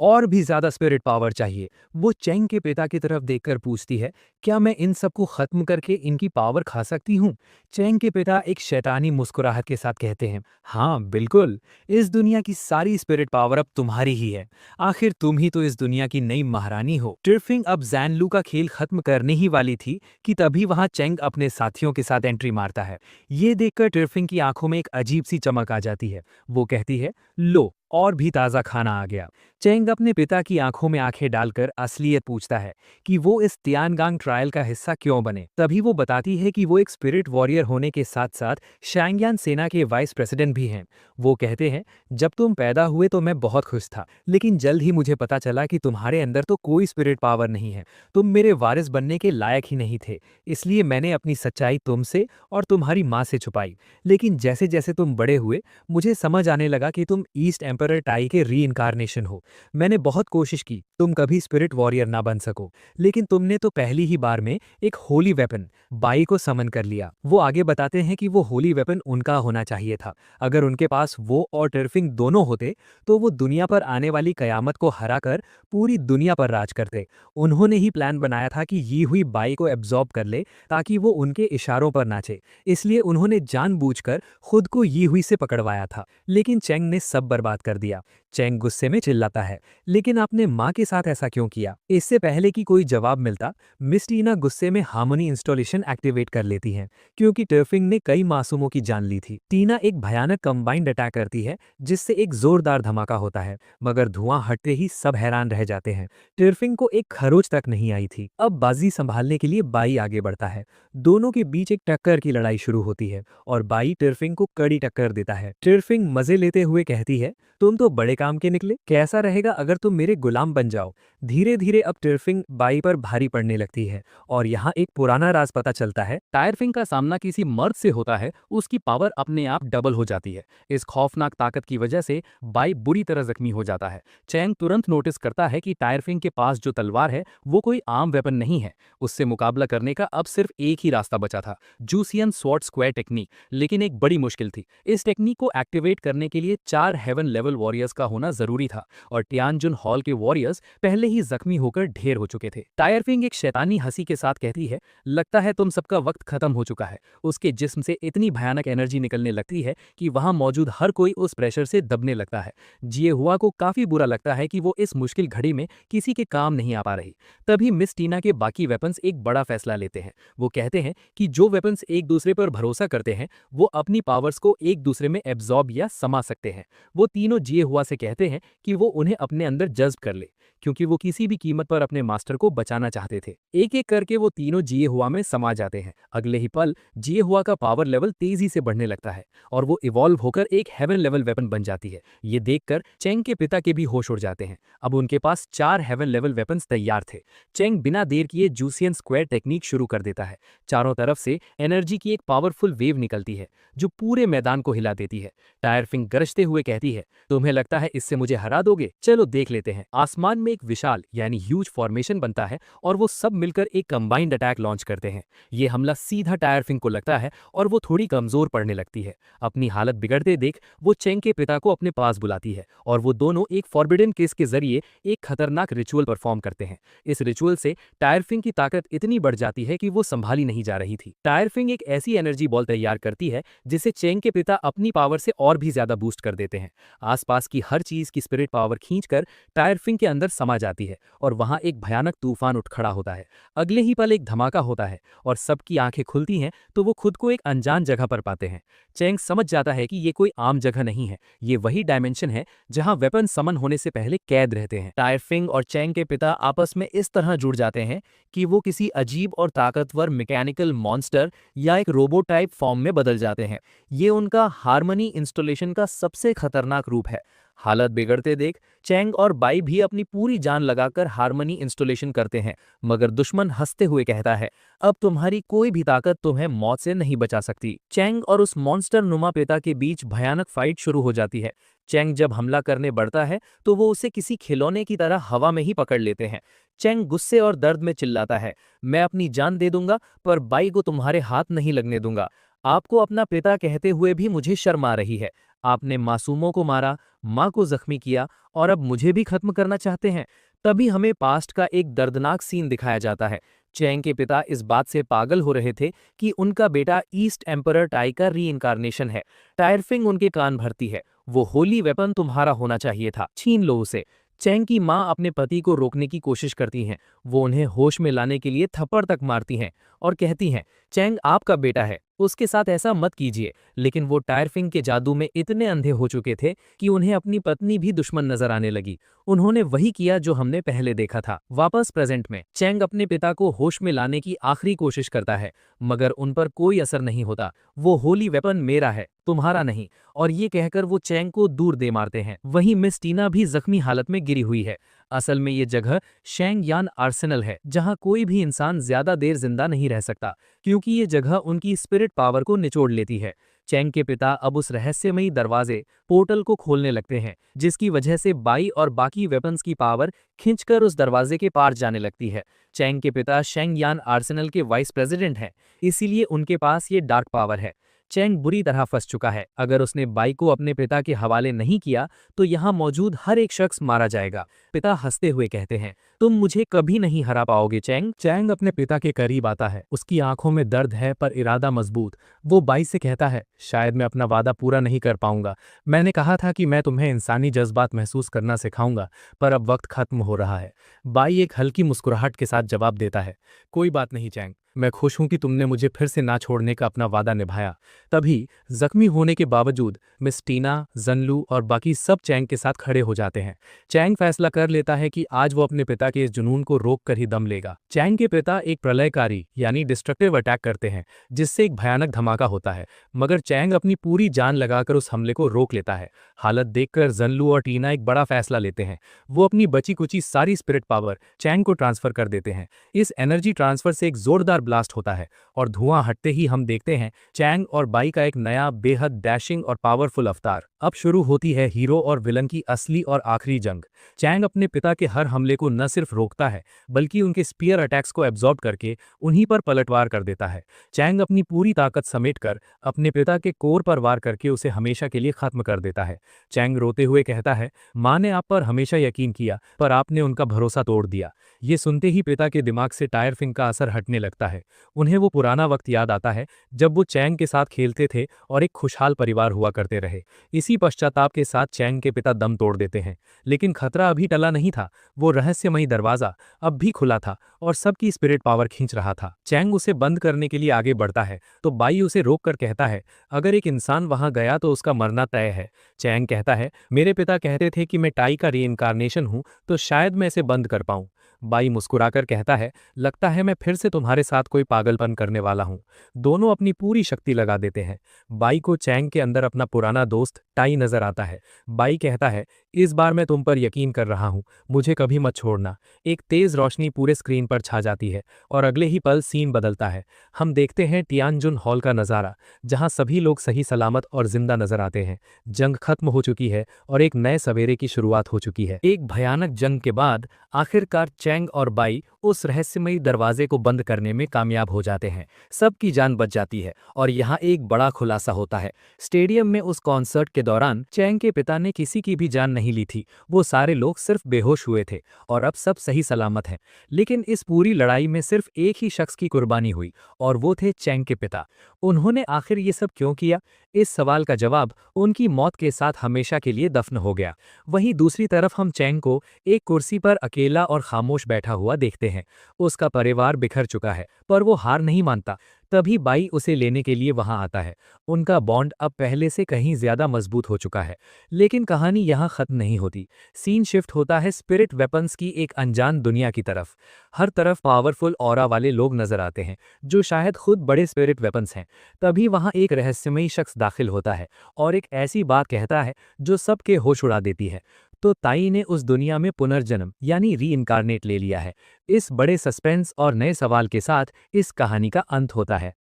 और भी ज्यादा स्पिरिट पावर चाहिए। वो चेंग के पिता की तरफ देखकर पूछती है, क्या मैं इन सबको खत्म करके इनकी पावर खा सकती हूँ? चेंग के पिता एक शैतानी मुस्कुराहट के साथ कहते हैं, हाँ बिल्कुल, इस दुनिया की सारी स्पिरिट पावर अब तुम्हारी ही है। आखिर तुम ही तो इस दुनिया की नई महारानी हो। टिरफिंग अब जैनलू का खेल खत्म करने ही वाली थी कि तभी वहां चेंग अपने साथियों के साथ एंट्री मारता है। ये देखकर टिरफिंग की आंखों में एक अजीब सी चमक आ जाती है। वो कहती है, लो, और भी ताज़ा खाना आ गया। चेंग अपने पिता की आंखों में आंखें डालकर असलियत पूछता है कि वो इस तियानगांग ट्रायल का हिस्सा क्यों बने। तभी वो बताती है कि वो एक स्पिरिट वॉरियर होने के साथ साथ शैंगयान सेना के वाइस प्रेसिडेंट भी हैं। वो कहते हैं, जब तुम पैदा हुए तो मैं बहुत खुश था, लेकिन जल्द ही मुझे पता चला कि तुम्हारे अंदर तो कोई स्पिरिट पावर नहीं है। तुम मेरे वारिस बनने के लायक ही नहीं थे, इसलिए मैंने अपनी सच्चाई तुमसे और तुम्हारी माँ से छुपाई। लेकिन जैसे जैसे तुम बड़े हुए, मुझे समझ आने लगा कि तुम ईस्ट एम्परर टाई के री इनकारनेशन हो। मैंने बहुत कोशिश की तुम कभी स्पिरिट वॉरियर ना बन सको, लेकिन तुमने तो पहली ही बार में एक होली वेपन बाई को समन कर लिया। वो आगे बताते हैं कि वो होली वेपन उनका होना चाहिए था। अगर उनके पास वो और टिरफिंग दोनों होते तो वो दुनिया पर आने वाली कयामत को हराकर पूरी दुनिया पर राज करते। उन्होंने ही प्लान बनाया था कि ये हुई बाई को एब्जॉर्ब कर ले ताकि वो उनके इशारों पर नाचे। इसलिए उन्होंने जानबूझकर खुद को ये हुई से पकड़वाया था। लेकिन चेंग ने सब बर्बाद कर दिया। चेंग गुस्से में चिल्लाता है, लेकिन आपने माँ के साथ ऐसा क्यों किया? इससे पहले कि कोई जवाब मिलता, मिस टीना गुस्से में हार्मोनी इंस्टॉलेशन एक्टिवेट कर लेती हैं, क्योंकि टिरफिंग ने कई मासूमों की जान ली थी। टीना एक भयानक कंबाइंड अटैक करती है जिससे एक जोरदार धमाका होता है, मगर धुआं हटते ही सब हैरान रह जाते हैं। टिरफिंग को एक खरोच तक नहीं आई थी। अब बाजी संभालने के लिए बाई आगे बढ़ता है। दोनों के बीच एक टक्कर की लड़ाई शुरू होती है और बाई टिरफिंग को कड़ी टक्कर देता है। टिरफिंग मजे लेते हुए कहती है, तुम तो बड़े काम के निकले, कैसा रहेगा अगर तुम मेरे गुलाम बन जाओ। धीरे धीरे अब टिरफिंग बाई पर भारी पड़ने लगती है और यहाँ एक पुराना राज पता चलता है। टायरफिंग का सामना किसी मर्द से होता है, उसकी पावर अपने आप डबल हो जाती है। इस खौफनाक ताकत की वजह से बाई बुरी तरह जख्मी हो जाता है। चैंग तुरंत नोटिस करता है कि टायरफिंग के पास जो तलवार है वो कोई आम वेपन नहीं है। उससे मुकाबला करने का अब सिर्फ एक ही रास्ता बचा था, जूसियन स्वॉर्ड स्क्वायर टेक्निक। लेकिन एक बड़ी मुश्किल थी। इस टेक्निक को एक्टिवेट करने के लिए 4 हेवन लेवल वॉरियर्स का होना जरूरी था और टियानजुन हॉल के वॉरियर्स पहले ही जख्मी होकर ढेर हो चुके थे। टायरफिंग एक शैतानी हंसी के साथ कहती है, लगता है तुम सबका वक्त खत्म हो चुका है। उसके जिस्म से इतनी भयानक एनर्जी निकलने लगती है कि वहां मौजूद हर कोई उस प्रेशर से दबने लगता है। जिए हुआ को काफी बुरा लगता है कि वो इस मुश्किल घड़ी में किसी के काम नहीं आ पा रही। तभी मिस टीना के बाकी वेपन्स एक बड़ा फैसला लेते हैं। वो कहते हैं कि जो वेपन्स एक दूसरे पर भरोसा करते हैं वो अपनी पावर्स को एक दूसरे में एब्जॉर्ब या समा सकते हैं। वो तीनों जिए हुआ से कहते हैं कि वो उन्हें अपने अंदर जज्ब कर ले, क्योंकि वो किसी भी कीमत पर अपने मास्टर को बचाना चाहते थे। एक एक करके वो तीनों जिए हुआ में समा जाते हैं। अगले ही पल जिए हुआ का पावर लेवल तेजी से बढ़ने लगता है और वो इवॉल्व होकर एक हेवन लेवल वेपन बन जाती है। ये देखकर चेंग के पिता के भी होश उड़ जाते हैं। अब उनके पास 4 हेवन लेवल वेपन्स तैयार थे। चेंग बिना देर किए जूसियन स्क्वायर टेक्निक शुरू कर देता है। चारों तरफ से एनर्जी की एक पावरफुल वेव निकलती है जो पूरे मैदान को हिला देती है। टायरफिंग गरजते हुए कहती है, तुम्हें लगता है इससे मुझे हरा दोगे? चलो देख लेते हैं। आसमान में एक विशाल यानी ह्यूज फॉर्मेशन बनता है और वो सब मिलकर एक कंबाइंड अटैक लॉन्च करते हैं। ये हमला सीधा टायरफिंग को लगता है और वो थोड़ी कमजोर पड़ने लगती है। अपनी हालत बिगड़ते देख वो चेंग के पिता को अपने पास बुलाती है और वो दोनों एक फॉरबिडन किस के जरिए एक खतरनाक रिचुअल परफॉर्म करते हैं। इस रिचुअल से टायरफिंग की ताकत इतनी बढ़ जाती है कि वो संभाली नहीं जा रही थी। टायरफिंग एक ऐसी एनर्जी बॉल तैयार करती है जिसे चेंग के पिता अपनी पावर से और भी ज्यादा बूस्ट कर देते हैं। आसपास की हर चीज की स्पिरिट पावर खींचकर टायरफिंग के अंदर समा जाती है और वहां एक भयानक तूफान उठ खड़ा होता है। अगले ही पल एक धमाका होता है और सबकी आंखें खुलती हैं तो वो खुद को एक अनजान जगह पर पाते हैं। चेंग समझ जाता है कि ये कोई आम जगह नहीं है, ये वही डायमेंशन है जहां वेपन समन होने से पहले कैद रहते हैं। टायरफिंग और चेंग के पिता आपस में इस तरह जुड़ जाते हैं कि वो किसी अजीब और ताकतवर मैकेनिकल मॉन्स्टर या एक रोबोट टाइप फॉर्म में बदल जाते हैं। ये उनका हार्मनी इंस्टॉलेशन का सबसे खतरनाक रूप चुप है। हालत बिगड़ते देख चैंग और बाई भी अपनी पूरी जान लगाकर हारमोनी इंस्टॉलेशन करते हैं, मगर दुश्मन हंसते हुए कहता है, अब तुम्हारी कोई भी ताकत तुम्हें मौत से नहीं बचा सकती। चैंग और उस मॉन्स्टर नुमा पिता के बीच भयानक फाइट शुरू हो जाती है। चैंग जब हमला करने बढ़ता है तो वो उसे किसी खिलौने की तरह हवा में ही पकड़ लेते हैं। चैंग गुस्से और दर्द में चिल्लाता है, मैं अपनी जान दे दूंगा पर बाई को तुम्हारे हाथ नहीं लगने दूंगा। आपको अपना पिता कहते हुए भी मुझे शर्म आ रही है। आपने मासूमों को मारा, माँ को जख्मी किया और अब मुझे भी खत्म करना चाहते हैं। तभी हमें पास्ट का एक दर्दनाक सीन दिखाया जाता है। चैंग के पिता इस बात से पागल हो रहे थे कि उनका बेटा ईस्ट एम्परर टाई का रीइंकारनेशन है। टायरफिंग उनके कान भरती है, वो होली वेपन तुम्हारा होना चाहिए था, छीन लो उसे। चैंग की माँ अपने पति को रोकने की कोशिश करती हैं। वो उन्हें होश में लाने के लिए थप्पड़ तक मारती हैं और कहती हैं, चैंग आपका बेटा है, उसके साथ ऐसा मत कीजिए। लेकिन वो टायरफिंग के जादू में इतने अंधे हो चुके थे कि उन्हें अपनी पत्नी भी दुश्मन नजर आने लगी। उन्होंने वही किया जो हमने पहले देखा था। वापस प्रेजेंट में चैंग अपने पिता को होश में लाने की आखिरी कोशिश करता है, मगर उन पर कोई असर नहीं होता। वो होली वेपन मेरा है, तुम्हारा नहीं, और ये कहकर वो चैंग को दूर दे मारते हैं। वहीं मिस टीना भी जख्मी हालत में गिरी हुई है। असल में ये जगह शेंग यान आर्सेनल है, जहां कोई भी इंसान ज्यादा देर जिंदा नहीं रह सकता, क्योंकि ये जगह उनकी स्पिरिट पावर को निचोड़ लेती है। चैंग के पिता अब उस रहस्यमयी दरवाजे पोर्टल को खोलने लगते हैं, जिसकी वजह से बाई और बाकी वेपन्स की पावर खींचकर उस दरवाजे के पार जाने लगती है। चैंग के पिता शेंग यान आर्सेनल के वाइस प्रेसिडेंट हैं, इसीलिए उनके पास ये डार्क पावर है। चैंग बुरी तरह फंस चुका है। अगर उसने बाई को अपने पिता के हवाले नहीं किया तो यहाँ मौजूद हर एक शख्स मारा जाएगा। पिता हंसते हुए कहते हैं, तुम मुझे कभी नहीं हरा पाओगे चैंग। चैंग अपने पिता के करीब आता है। उसकी आंखों में दर्द है पर इरादा मजबूत। वो बाई से कहता है, शायद मैं अपना वादा पूरा नहीं कर पाऊंगा। मैंने कहा था कि मैं तुम्हें इंसानी जज्बात महसूस करना सिखाऊंगा, पर अब वक्त खत्म हो रहा है। बाई एक हल्की मुस्कुराहट के साथ जवाब देता है, कोई बात नहीं चैंग, मैं खुश हूं कि तुमने मुझे फिर से ना छोड़ने का अपना वादा निभाया। तभी जख्मी होने के बावजूद मिस टीना, जन्लू और बाकी सब चैंग के साथ खड़े हो जाते हैं। चैंग फैसला कर लेता है कि आज वो अपने पिता के इस जुनून को रोक कर ही दम लेगा। चैंग के पिता एक प्रलयकारी यानी डिस्ट्रक्टिव अटैक करते हैं, जिससे एक भयानक धमाका होता है, मगर चैंग अपनी पूरी जान लगाकर उस हमले को रोक लेता है। हालत देखकर जन्लू और टीना एक बड़ा फैसला लेते हैं। वो अपनी बची कुची सारी स्पिरिट पावर चैंग को ट्रांसफर कर देते हैं। इस एनर्जी ट्रांसफर से एक जोरदार ब्लास्ट होता है और धुआं हटते ही हम देखते हैं चैंग और बाई का एक नया बेहद डैशिंग और पावरफुल अवतार। अब शुरू होती है हीरो और विलन की असली और आखिरी जंग। चैंग अपने पिता के हर हमले को न सिर्फ रोकता है, बल्कि उनके स्पीयर अटैक्स को एब्जॉर्ब करके उन्हीं पर पलटवार कर देता है। चैंग अपनी पूरी ताकत समेटकर अपने पिता के कोर पर वार करके उसे हमेशा के लिए खत्म कर देता है। चैंग रोते हुए कहता है, माँ ने आप पर हमेशा यकीन किया, पर आपने उनका भरोसा तोड़ दिया। ये सुनते ही पिता के दिमाग से टायरफिंग का असर हटने लगता है। उन्हें वो पुराना वक्त याद आता है जब वो चैंग के साथ खेलते थे और एक खुशहाल परिवार हुआ करते रहे। इसी पश्चाताप के साथ चैंग के पिता दम तोड़ देते हैं, लेकिन खतरा अभी टला नहीं था। वो रहस्यमयी दरवाजा अब भी खुला था और सबकी स्पिरिट पावर खींच रहा था। चैंग उसे बंद करने के लिए आगे बढ़ता है तो बाई उसे रोक कर कहता है, अगर एक इंसान वहां गया तो उसका मरना तय है। चैंग कहता है, मेरे पिता कहते थे कि मैं टाई का रीइंकारनेशन हूं, तो शायद मैं इसे बंद कर पाऊं। बाई मुस्कुराकर कहता है, लगता है मैं फिर से तुम्हारे साथ कोई पागलपन करने वाला हूं। दोनों अपनी पूरी शक्ति लगा देते हैं। बाई को चैंग के अंदर अपना पुराना दोस्त टाई नजर आता है। बाई कहता है, इस बार मैं तुम पर यकीन कर रहा हूं, मुझे कभी मत छोड़ना। एक तेज रोशनी पूरे स्क्रीन पर छा जाती है और अगले ही पल सीन बदलता है। हम देखते हैं टियानजुन हॉल का नजारा, जहां सभी लोग सही सलामत और जिंदा नजर आते हैं। जंग खत्म हो चुकी है और एक नए सवेरे की शुरुआत हो चुकी है। एक भयानक जंग के बाद आखिरकार चैंग और बाई उस रहस्यमयी दरवाजे को बंद करने में कामयाब हो जाते हैं। सबकी जान बच जाती है और यहाँ एक बड़ा खुलासा होता है। स्टेडियम में उस कॉन्सर्ट के दौरान चैंग के पिता ने किसी की भी जान नहीं ली थी। वो सारे लोग सिर्फ बेहोश हुए थे और अब सब सही सलामत हैं। लेकिन इस पूरी लड़ाई में सिर्फ एक ही शख्स की कुर्बानी हुई और वो थे चैंग के पिता। उन्होंने आखिर ये सब क्यों किया? इस सवाल का जवाब उनकी मौत के साथ हमेशा के लिए दफन हो गया। वहीं दूसरी तरफ हम चैंग को एक कुर्सी पर अकेला और खामोश खामोश बैठा हुआ देखते हैं। उसका परिवार बिखर चुका है, पर वो हार नहीं मानता। तभी बाई उसे लेने के लिए वहां आता है। उनका बॉन्ड अब पहले से कहीं ज्यादा मजबूत हो चुका है। लेकिन कहानी यहाँ खत्म नहीं होती। सीन शिफ्ट होता है स्पिरिट वेपन्स की एक अनजान दुनिया की तरफ। हर तरफ पावरफुल ऑरा वाले लोग नजर आते हैं, जो शायद खुद बड़े स्पिरिट वेपन्स हैं। तभी वहां एक रहस्यमयी शख्स दाखिल होता है और एक ऐसी बात कहता है जो सबके होश उड़ा देती है। तो ताई ने उस दुनिया में पुनर्जन्म यानी री इनकारनेट ले लिया है। इस बड़े सस्पेंस और नए सवाल के साथ इस कहानी का अंत होता है।